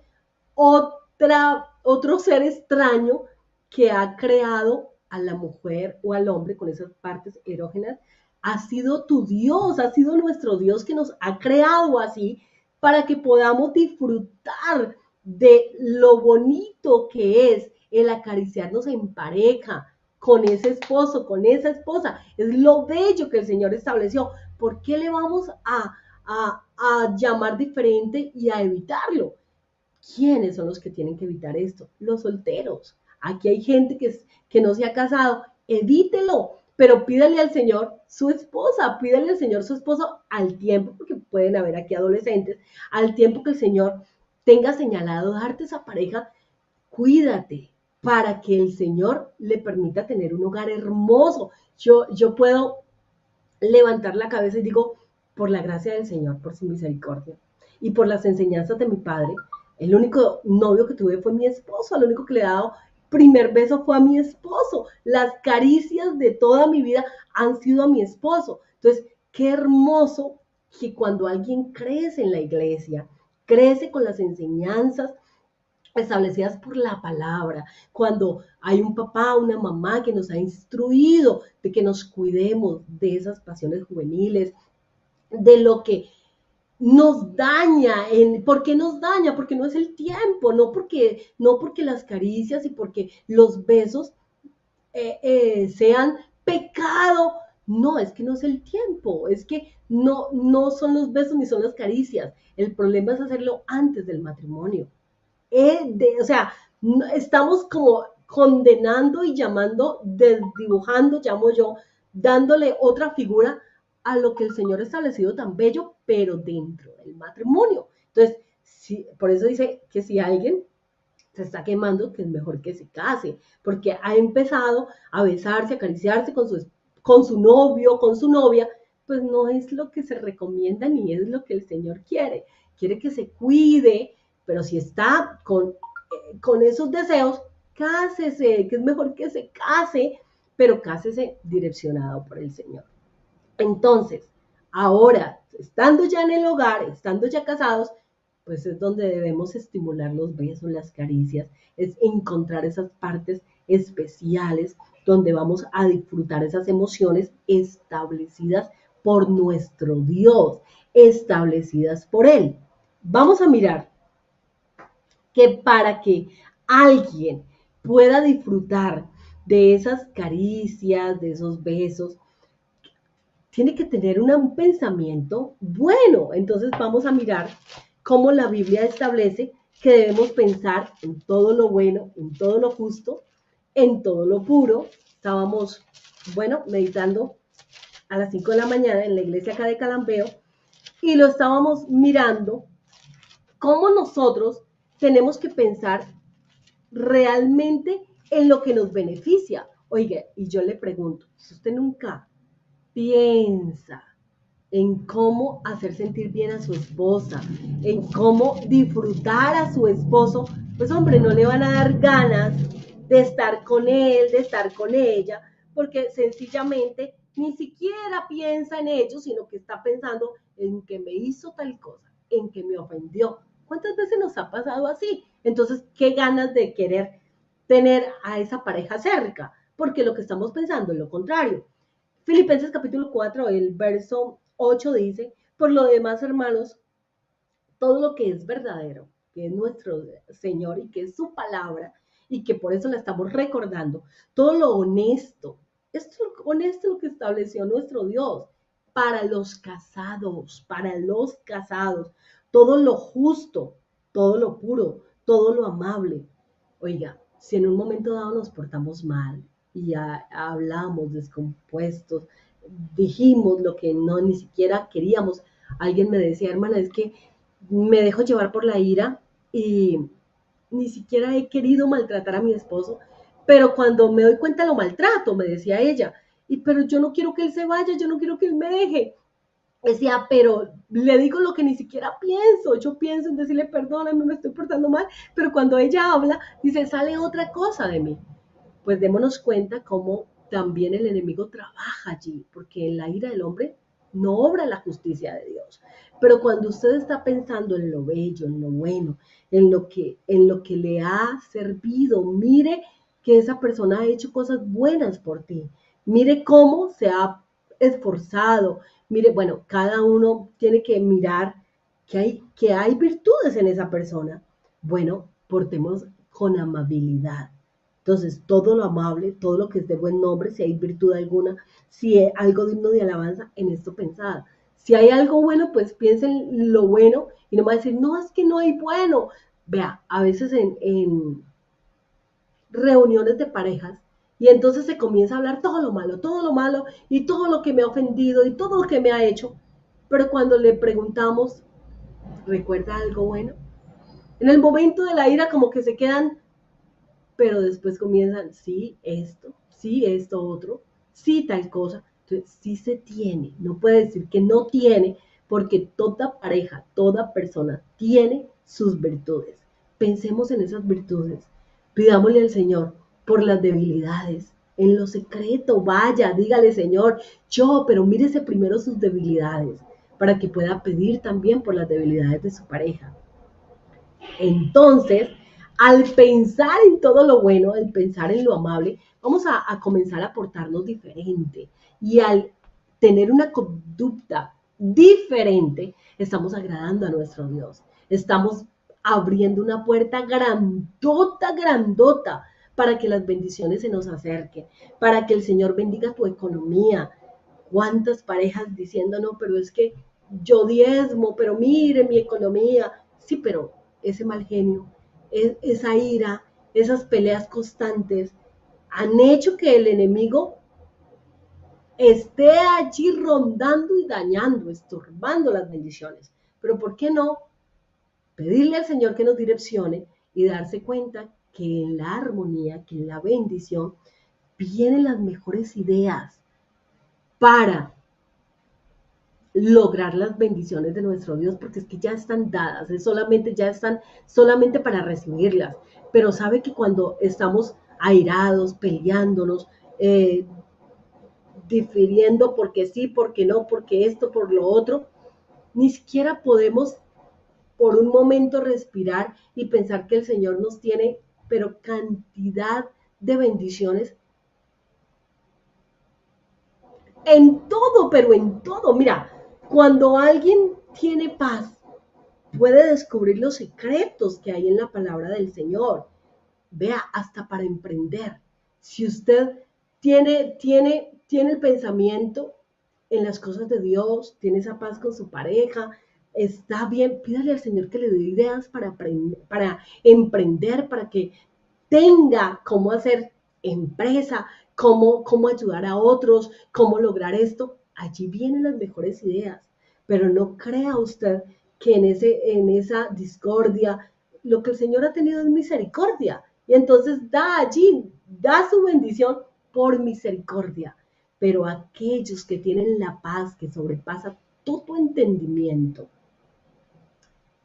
otro ser extraño que ha creado a la mujer o al hombre con esas partes erógenas. Ha sido tu Dios, ha sido nuestro Dios que nos ha creado así para que podamos disfrutar de lo bonito que es el acariciarnos en pareja, con ese esposo, con esa esposa. Es lo bello que el Señor estableció. ¿Por qué le vamos a llamar diferente y a evitarlo? ¿Quiénes son los que tienen que evitar esto? Los solteros. Aquí hay gente que no se ha casado. Evítelo, pero pídale al Señor su esposa, pídale al Señor su esposo al tiempo, porque pueden haber aquí adolescentes, al tiempo que el Señor tenga señalado darte esa pareja, cuídate para que el Señor le permita tener un hogar hermoso. Yo puedo levantar la cabeza y digo, por la gracia del Señor, por su misericordia y por las enseñanzas de mi padre, el único novio que tuve fue mi esposo, el único que le he dado primer beso fue a mi esposo. Las caricias de toda mi vida han sido a mi esposo. Entonces, qué hermoso que cuando alguien crece en la iglesia, crece con las enseñanzas establecidas por la palabra, cuando hay un papá, una mamá que nos ha instruido de que nos cuidemos de esas pasiones juveniles, de lo que nos daña. ¿Por qué nos daña? Porque no es el tiempo, no porque las caricias y porque los besos sean pecado. No, es que no es el tiempo, es que no son los besos ni son las caricias. El problema es hacerlo antes del matrimonio. O sea, estamos como condenando y llamando, desdibujando, llamo yo, dándole otra figura a lo que el Señor ha establecido tan bello, pero dentro del matrimonio. Entonces, por eso dice que si alguien se está quemando, que es mejor que se case, porque ha empezado a besarse, a acariciarse con su novio, con su novia, pues no es lo que se recomienda ni es lo que el Señor quiere. Quiere que se cuide, pero si está con esos deseos, cásese, que es mejor que se case, pero cásese direccionado por el Señor. Entonces, ahora, estando ya en el hogar, estando ya casados, pues es donde debemos estimular los besos, las caricias, es encontrar esas partes especiales donde vamos a disfrutar esas emociones establecidas por nuestro Dios, establecidas por Él. Vamos a mirar que para que alguien pueda disfrutar de esas caricias, de esos besos, tiene que tener un pensamiento bueno. Entonces vamos a mirar cómo la Biblia establece que debemos pensar en todo lo bueno, en todo lo justo, en todo lo puro. Estábamos, meditando a las 5 de la mañana en la iglesia acá de Calambeo y lo estábamos mirando cómo nosotros tenemos que pensar realmente en lo que nos beneficia. Oiga, y yo le pregunto, si usted nunca piensa en cómo hacer sentir bien a su esposa, en cómo disfrutar a su esposo, pues hombre, no le van a dar ganas de estar con él, de estar con ella, porque sencillamente ni siquiera piensa en ellos, sino que está pensando en que me hizo tal cosa, en que me ofendió. ¿Cuántas veces nos ha pasado así? Entonces, ¿qué ganas de querer tener a esa pareja cerca? Porque lo que estamos pensando es lo contrario. Filipenses capítulo 4, el verso 8 dice, por lo demás, hermanos, todo lo que es verdadero, que es nuestro Señor y que es su palabra, y que por eso la estamos recordando, todo lo honesto, esto es lo honesto lo que estableció nuestro Dios para los casados, todo lo justo, todo lo puro, todo lo amable. Oiga, si en un momento dado nos portamos mal y ya hablamos descompuestos, dijimos lo que no ni siquiera queríamos, alguien me decía, hermana, es que me dejo llevar por la ira y ni siquiera he querido maltratar a mi esposo, pero cuando me doy cuenta lo maltrato, me decía ella, pero yo no quiero que él se vaya, yo no quiero que él me deje. Decía, pero le digo lo que ni siquiera pienso, yo pienso en decirle perdóname, me estoy portando mal, pero cuando ella habla, dice, sale otra cosa de mí. Pues démonos cuenta cómo también el enemigo trabaja allí, porque en la ira del hombre no obra la justicia de Dios. Pero cuando usted está pensando en lo bello, en lo bueno, en lo que le ha servido, mire que esa persona ha hecho cosas buenas por ti. Mire cómo se ha esforzado. Mire, bueno, cada uno tiene que mirar que hay virtudes en esa persona. Bueno, portemos con amabilidad. Entonces, todo lo amable, todo lo que es de buen nombre, si hay virtud alguna, si hay algo digno de alabanza, en esto pensad. Si hay algo bueno, pues piensen en lo bueno y no va a decir, no, es que no hay bueno. Vea, a veces en reuniones de parejas, y entonces se comienza a hablar todo lo malo y todo lo que me ha ofendido y todo lo que me ha hecho. Pero cuando le preguntamos, ¿recuerda algo bueno? En el momento de la ira como que se quedan, pero después comienzan, sí, esto otro, sí, tal cosa. Entonces, sí se tiene, no puede decir que no tiene, porque toda pareja, toda persona tiene sus virtudes. Pensemos en esas virtudes, pidámosle al Señor por las debilidades, en lo secreto, vaya, dígale, Señor, pero mírese primero sus debilidades, para que pueda pedir también por las debilidades de su pareja. Entonces, al pensar en todo lo bueno, al pensar en lo amable, vamos a comenzar a portarnos diferente. Y al tener una conducta diferente, estamos agradando a nuestro Dios. Estamos abriendo una puerta grandota, grandota, para que las bendiciones se nos acerquen, para que el Señor bendiga tu economía. ¿Cuántas parejas diciendo, no, pero es que yo diezmo, pero mire mi economía? Sí, pero ese mal genio, esa ira, esas peleas constantes, han hecho que el enemigo esté allí rondando y dañando, estorbando las bendiciones. Pero ¿por qué no pedirle al Señor que nos direccione y darse cuenta que en la armonía, que en la bendición, vienen las mejores ideas para lograr las bendiciones de nuestro Dios, porque es que ya están dadas, ya están solamente para recibirlas. Pero sabe que cuando estamos airados, peleándonos, difiriendo porque sí, porque no, porque esto, por lo otro, ni siquiera podemos por un momento respirar y pensar que el Señor nos tiene, pero cantidad de bendiciones en todo, pero en todo. Mira, cuando alguien tiene paz, puede descubrir los secretos que hay en la palabra del Señor. Vea, hasta para emprender. Si usted tiene el pensamiento en las cosas de Dios, tiene esa paz con su pareja, está bien, pídale al Señor que le dé ideas para emprender, para que tenga cómo hacer empresa, cómo ayudar a otros, cómo lograr esto. Allí vienen las mejores ideas. Pero no crea usted que en esa discordia, lo que el Señor ha tenido es misericordia. Y entonces da allí, da su bendición, por misericordia, pero aquellos que tienen la paz que sobrepasa todo entendimiento,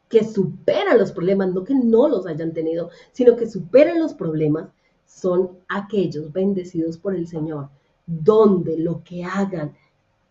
que superan los problemas, no que no los hayan tenido, sino que superan los problemas, son aquellos bendecidos por el Señor, donde lo que hagan,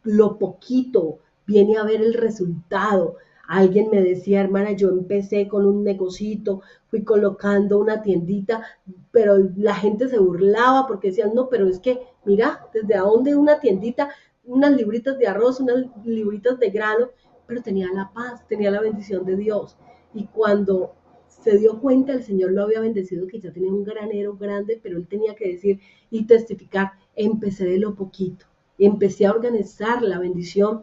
lo poquito, viene a ver el resultado. Alguien me decía, hermana, yo empecé con un negocito, fui colocando una tiendita, pero la gente se burlaba porque decían, no, pero es que, mira, desde dónde una tiendita, unas libritas de arroz, unas libritas de grano, pero tenía la paz, tenía la bendición de Dios. Y cuando se dio cuenta, el Señor lo había bendecido, que ya tenía un granero grande, pero él tenía que decir y testificar, empecé de lo poquito, empecé a organizar la bendición,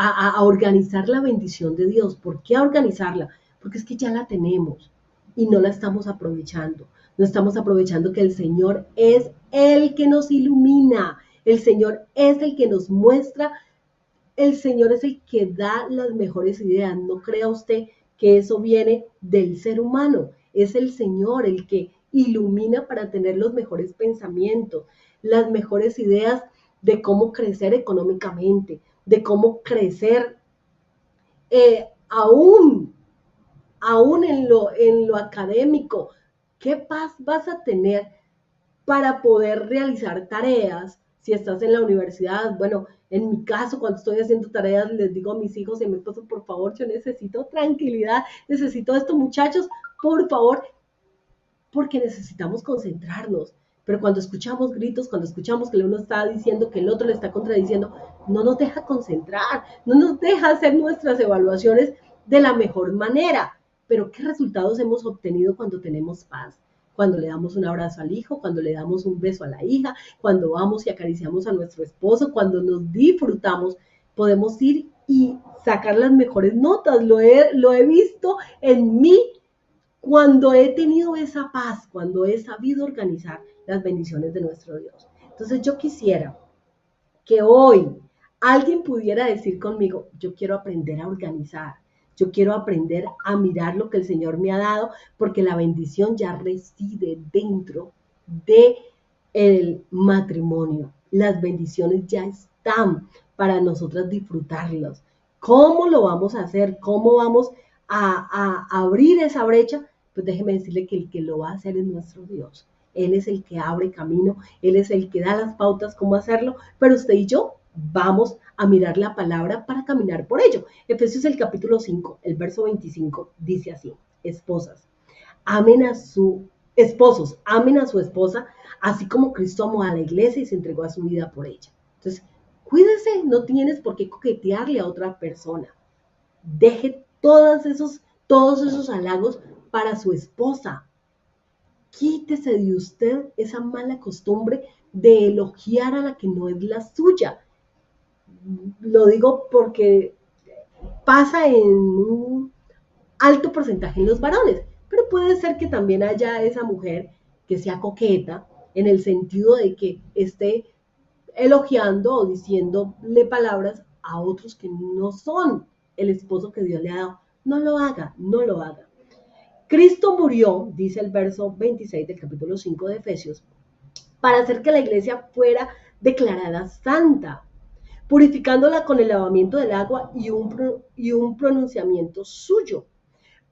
a organizar la bendición de Dios. ¿Por qué a organizarla? Porque es que ya la tenemos y no la estamos aprovechando. No estamos aprovechando que el Señor es el que nos ilumina, el Señor es el que nos muestra, el Señor es el que da las mejores ideas. No crea usted que eso viene del ser humano. Es el Señor el que ilumina para tener los mejores pensamientos, las mejores ideas de cómo crecer económicamente, de cómo crecer aún, aún en lo académico. ¿Qué paz vas a tener para poder realizar tareas? Si estás en la universidad, bueno, en mi caso, cuando estoy haciendo tareas, les digo a mis hijos y a mi esposo, por favor, yo necesito tranquilidad, necesito esto, muchachos, por favor, porque necesitamos concentrarnos. Pero cuando escuchamos gritos, cuando escuchamos que uno está diciendo que el otro le está contradiciendo, no nos deja concentrar, no nos deja hacer nuestras evaluaciones de la mejor manera. Pero ¿qué resultados hemos obtenido cuando tenemos paz? Cuando le damos un abrazo al hijo, cuando le damos un beso a la hija, cuando vamos y acariciamos a nuestro esposo, cuando nos disfrutamos, podemos ir y sacar las mejores notas. Lo he visto en mí cuando he tenido esa paz, cuando he sabido organizar las bendiciones de nuestro Dios. Entonces yo quisiera que hoy alguien pudiera decir conmigo, yo quiero aprender a organizar, yo quiero aprender a mirar lo que el Señor me ha dado, porque la bendición ya reside dentro del matrimonio. Las bendiciones ya están para nosotras disfrutarlas. ¿Cómo lo vamos a hacer? ¿Cómo vamos a abrir esa brecha? Pues déjeme decirle que el que lo va a hacer es nuestro Dios. Él es el que abre camino, Él es el que da las pautas cómo hacerlo, pero usted y yo vamos a mirar la palabra para caminar por ello. Efesios el capítulo 5, el verso 25, dice así, esposas, amen a su, esposos, amen a su esposa, así como Cristo amó a la iglesia y se entregó a su vida por ella. Entonces, cuídese, no tienes por qué coquetearle a otra persona. Deje todos esos halagos para su esposa. Quítese de usted esa mala costumbre de elogiar a la que no es la suya. Lo digo porque pasa en un alto porcentaje en los varones, pero puede ser que también haya esa mujer que sea coqueta en el sentido de que esté elogiando o diciéndole palabras a otros que no son el esposo que Dios le ha dado. No lo haga, no lo haga. Cristo murió, dice el verso 26 del capítulo 5 de Efesios, para hacer que la iglesia fuera declarada santa, purificándola con el lavamiento del agua y un pronunciamiento suyo,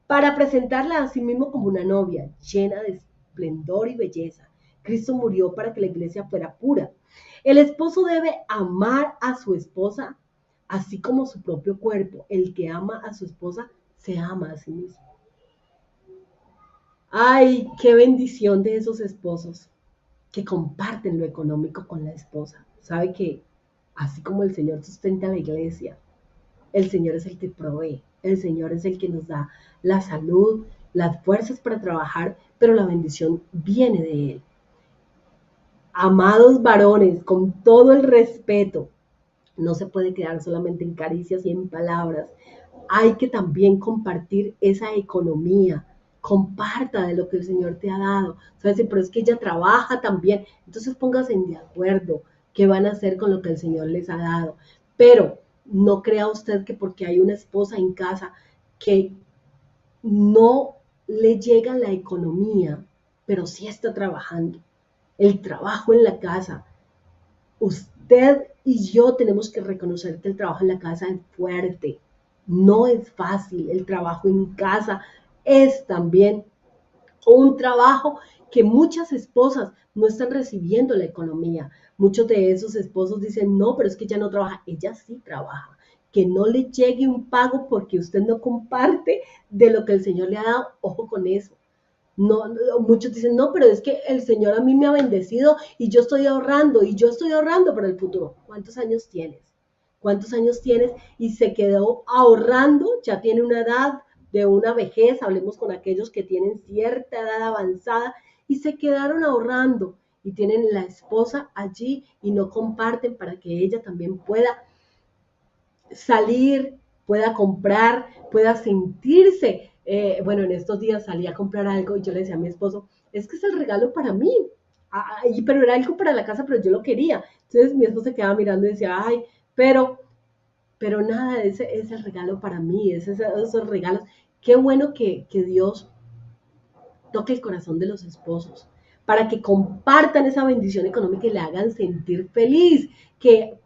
para presentarla a sí mismo como una novia llena de esplendor y belleza. Cristo murió para que la iglesia fuera pura. El esposo debe amar a su esposa así como su propio cuerpo. El que ama a su esposa se ama a sí mismo. Ay, qué bendición de esos esposos que comparten lo económico con la esposa. Sabe que así como el Señor sustenta la iglesia, el Señor es el que provee, el Señor es el que nos da la salud, las fuerzas para trabajar, pero la bendición viene de Él. Amados varones, con todo el respeto, no se puede quedar solamente en caricias y en palabras. Hay que también compartir esa economía. Comparta de lo que el Señor te ha dado. ¿Sabes? Pero es que ella trabaja también. Entonces pónganse de acuerdo qué van a hacer con lo que el Señor les ha dado. Pero no crea usted que porque hay una esposa en casa que no le llega la economía, pero sí está trabajando. El trabajo en la casa Usted y yo tenemos que reconocer que el trabajo en la casa es fuerte, no es fácil. El trabajo en casa es también un trabajo que muchas esposas no están recibiendo la economía. Muchos de esos esposos dicen, no, pero es que ella no trabaja. Ella sí trabaja. Que no le llegue un pago porque usted no comparte de lo que el Señor le ha dado. Ojo con eso. No, muchos dicen, no, pero es que el Señor a mí me ha bendecido y yo estoy ahorrando para el futuro. ¿Cuántos años tienes? ¿Cuántos años tienes? Y se quedó ahorrando, ya tiene una edad de una vejez, hablemos con aquellos que tienen cierta edad avanzada y se quedaron ahorrando y tienen la esposa allí y no comparten para que ella también pueda salir, pueda comprar, pueda sentirse. Bueno, en estos días salí a comprar algo y yo le decía a mi esposo, es que es el regalo para mí. Pero era algo para la casa, pero yo lo quería. Entonces mi esposo se quedaba mirando y decía, ay, pero, pero nada, ese es el regalo para mí, esos regalos. Qué bueno que Dios toque el corazón de los esposos para que compartan esa bendición económica y le hagan sentir feliz, que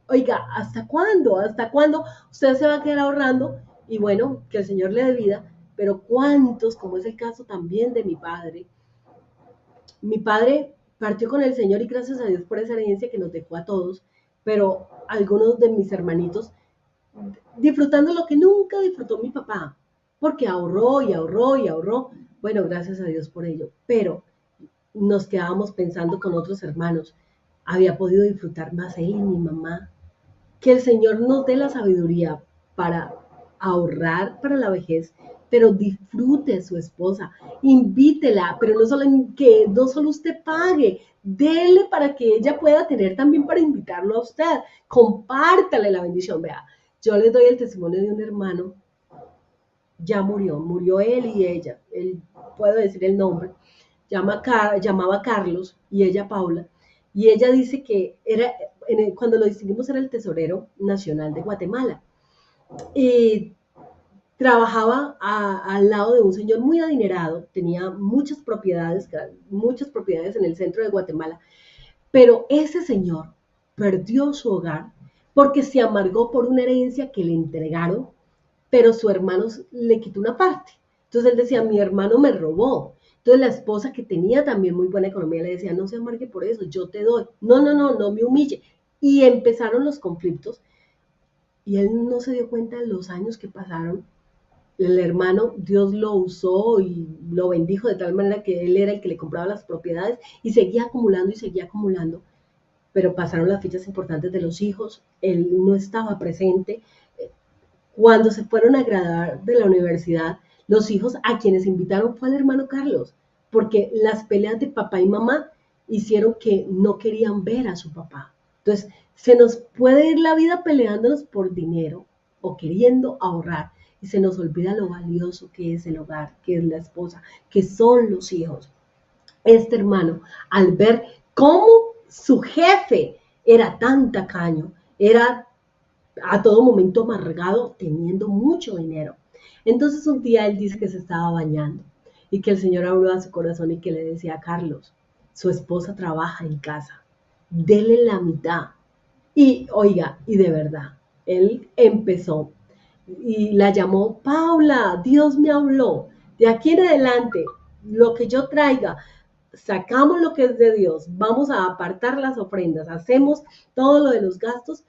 oiga, ¿hasta cuándo? ¿Hasta cuándo usted se va a quedar ahorrando? Y bueno, que el Señor le dé vida, pero ¿cuántos, como es el caso también de mi padre? Mi padre partió con el Señor y gracias a Dios por esa herencia que nos dejó a todos, pero algunos de mis hermanitos disfrutando lo que nunca disfrutó mi papá, porque ahorró y ahorró y ahorró. Bueno, gracias a Dios por ello, pero nos quedábamos pensando con otros hermanos, había podido disfrutar más él y mi mamá. Que el Señor nos dé la sabiduría para ahorrar para la vejez, pero disfrute a su esposa, invítela, pero no solo usted pague, dele para que ella pueda tener también para invitarlo a usted, compártale la bendición, vea, yo les doy el testimonio de un hermano, ya murió él y ella, él, puedo decir el nombre, llamaba Carlos y ella Paula, y ella dice que cuando lo distinguimos era el tesorero nacional de Guatemala, y trabajaba al lado de un señor muy adinerado, tenía muchas propiedades en el centro de Guatemala, pero ese señor perdió su hogar porque se amargó por una herencia que le entregaron, pero su hermano le quitó una parte. Entonces él decía, mi hermano me robó. Entonces la esposa que tenía también muy buena economía le decía, no se amargue por eso, yo te doy. No, no, no, no me humille. Y empezaron los conflictos y él no se dio cuenta de los años que pasaron. El hermano, Dios lo usó y lo bendijo de tal manera que él era el que le compraba las propiedades y seguía acumulando, pero pasaron las fechas importantes de los hijos, él no estaba presente. Cuando se fueron a graduar de la universidad, los hijos a quienes invitaron fue al hermano Carlos, porque las peleas de papá y mamá hicieron que no querían ver a su papá. Entonces, se nos puede ir la vida peleándonos por dinero o queriendo ahorrar y se nos olvida lo valioso que es el hogar, que es la esposa, que son los hijos. Este hermano, al ver cómo su jefe era tan tacaño, era a todo momento amargado, teniendo mucho dinero. Entonces un día él dice que se estaba bañando y que el Señor habló a su corazón y que le decía a Carlos, su esposa trabaja en casa, dele la mitad. Y oiga, y de verdad, él empezó y la llamó, Paula, Dios me habló, de aquí en adelante, lo que yo traiga, sacamos lo que es de Dios, vamos a apartar las ofrendas, hacemos todo lo de los gastos,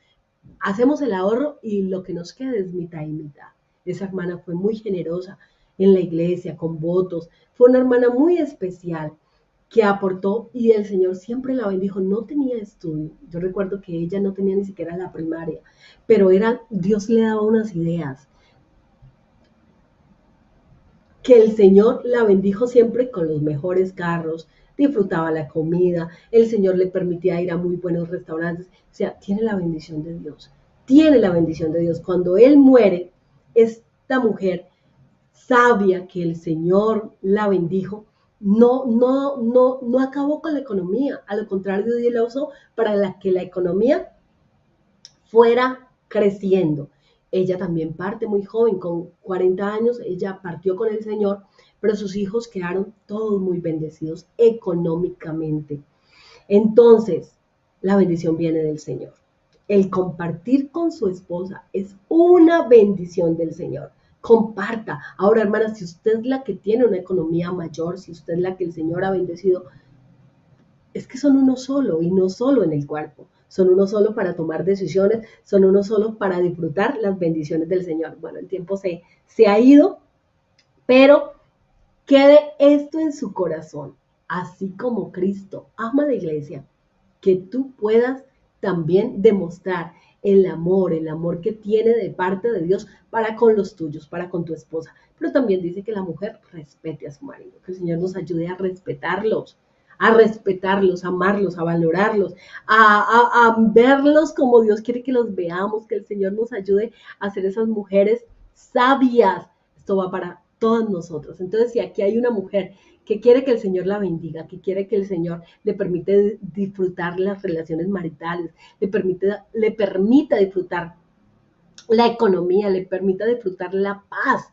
hacemos el ahorro y lo que nos queda es mitad y mitad. Esa hermana fue muy generosa en la iglesia, con votos, fue una hermana muy especial que aportó y el Señor siempre la bendijo. No tenía estudio, yo recuerdo que ella no tenía ni siquiera la primaria, pero Dios le daba unas ideas, que el Señor la bendijo siempre con los mejores carros, disfrutaba la comida, el Señor le permitía ir a muy buenos restaurantes, o sea, tiene la bendición de Dios, tiene la bendición de Dios. Cuando Él muere, esta mujer sabia que el Señor la bendijo, no acabó con la economía, a lo contrario, Dios la usó para que la economía fuera creciendo. Ella también parte muy joven, con 40 años, ella partió con el Señor, pero sus hijos quedaron todos muy bendecidos económicamente. Entonces, la bendición viene del Señor. El compartir con su esposa es una bendición del Señor. Comparta. Ahora, hermana, si usted es la que tiene una economía mayor, si usted es la que el Señor ha bendecido, es que son uno solo y no solo en el cuerpo. Son uno solo para tomar decisiones, son uno solo para disfrutar las bendiciones del Señor. Bueno, el tiempo se ha ido, pero quede esto en su corazón. Así como Cristo ama a la iglesia, que tú puedas también demostrar el amor que tiene de parte de Dios para con los tuyos, para con tu esposa. Pero también dice que la mujer respete a su marido, que el Señor nos ayude a respetarlos, a amarlos, a valorarlos, a verlos como Dios quiere que los veamos, que el Señor nos ayude a ser esas mujeres sabias. Esto va para todas nosotros. Entonces, si aquí hay una mujer que quiere que el Señor la bendiga, que quiere que el Señor le permite disfrutar las relaciones maritales, le permita disfrutar la economía, le permita disfrutar la paz.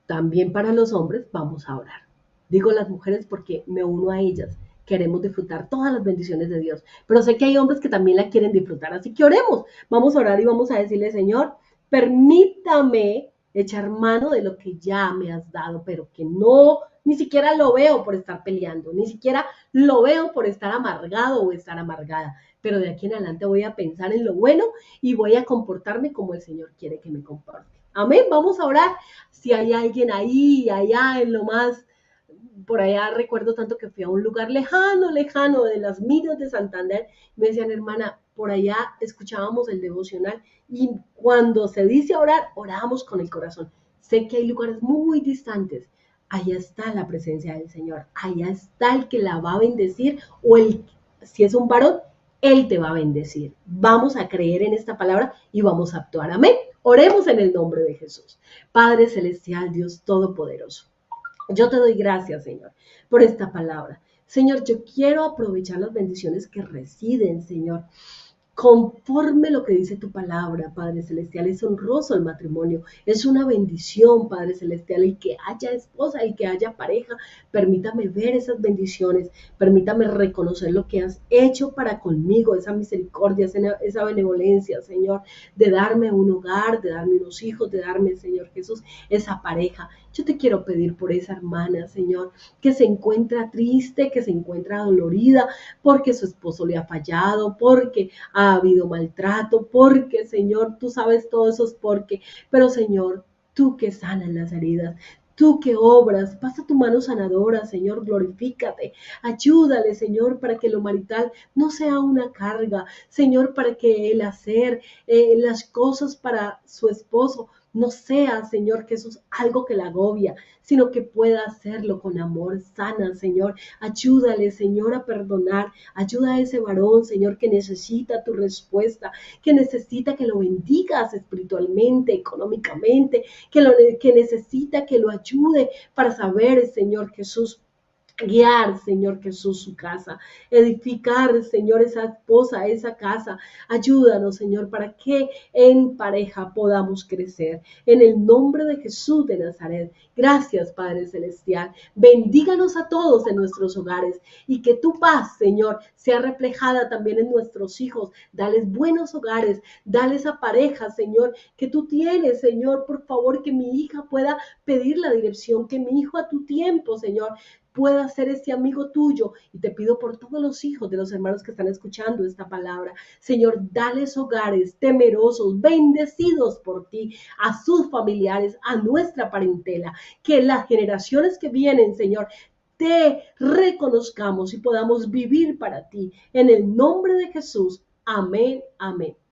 También para los hombres vamos a orar. Digo las mujeres porque me uno a ellas. Queremos disfrutar todas las bendiciones de Dios, pero sé que hay hombres que también la quieren disfrutar, así que oremos. Vamos a orar y vamos a decirle, Señor, permítame echar mano de lo que ya me has dado, pero que no, ni siquiera lo veo por estar peleando, ni siquiera lo veo por estar amargado o estar amargada, pero de aquí en adelante voy a pensar en lo bueno y voy a comportarme como el Señor quiere que me comporte. Amén, vamos a orar. Si hay alguien ahí, allá en lo más, por allá recuerdo tanto que fui a un lugar lejano, lejano de las minas de Santander, me decían, hermana, por allá escuchábamos el devocional y cuando se dice orar, oramos con el corazón. Sé que hay lugares muy distantes, allá está la presencia del Señor, allá está el que la va a bendecir o si es un varón, él te va a bendecir. Vamos a creer en esta palabra y vamos a actuar. Amén. Oremos en el nombre de Jesús. Padre celestial, Dios todopoderoso. Yo te doy gracias, Señor, por esta palabra. Señor, yo quiero aprovechar las bendiciones que residen, Señor, conforme lo que dice tu palabra, Padre Celestial. Es honroso el matrimonio, es una bendición, Padre Celestial, el que haya esposa, el que haya pareja. Permítame ver esas bendiciones, permítame reconocer lo que has hecho para conmigo, esa misericordia, esa benevolencia, Señor, de darme un hogar, de darme unos hijos, de darme, Señor Jesús, esa pareja. Yo te quiero pedir por esa hermana, Señor, que se encuentra triste, que se encuentra dolorida porque su esposo le ha fallado, porque ha habido maltrato, porque, Señor, tú sabes todos esos porque, pero, Señor, tú que sanas las heridas, tú que obras, pasa tu mano sanadora, Señor, glorifícate, ayúdale, Señor, para que lo marital no sea una carga, Señor, para que el hacer las cosas para su esposo no sea, Señor Jesús, algo que la agobia, sino que pueda hacerlo con amor. Sana, Señor, ayúdale, Señor, a perdonar, ayuda a ese varón, Señor, que necesita tu respuesta, que necesita que lo bendigas espiritualmente, económicamente, que necesita que lo ayude para saber, Señor Jesús, guiar, Señor Jesús, su casa, edificar, Señor, esa esposa, esa casa. Ayúdanos, Señor, para que en pareja podamos crecer. En el nombre de Jesús de Nazaret. Gracias, Padre Celestial. Bendíganos a todos en nuestros hogares y que tu paz, Señor, sea reflejada también en nuestros hijos. Dales buenos hogares, dales a pareja, Señor, que tú tienes, Señor. Por favor, que mi hija pueda pedir la dirección, que mi hijo a tu tiempo, Señor, pueda ser este amigo tuyo. Y te pido por todos los hijos de los hermanos que están escuchando esta palabra. Señor, dales hogares temerosos, bendecidos por ti, a sus familiares, a nuestra parentela. Que las generaciones que vienen, Señor, te reconozcamos y podamos vivir para ti. En el nombre de Jesús. Amén, amén.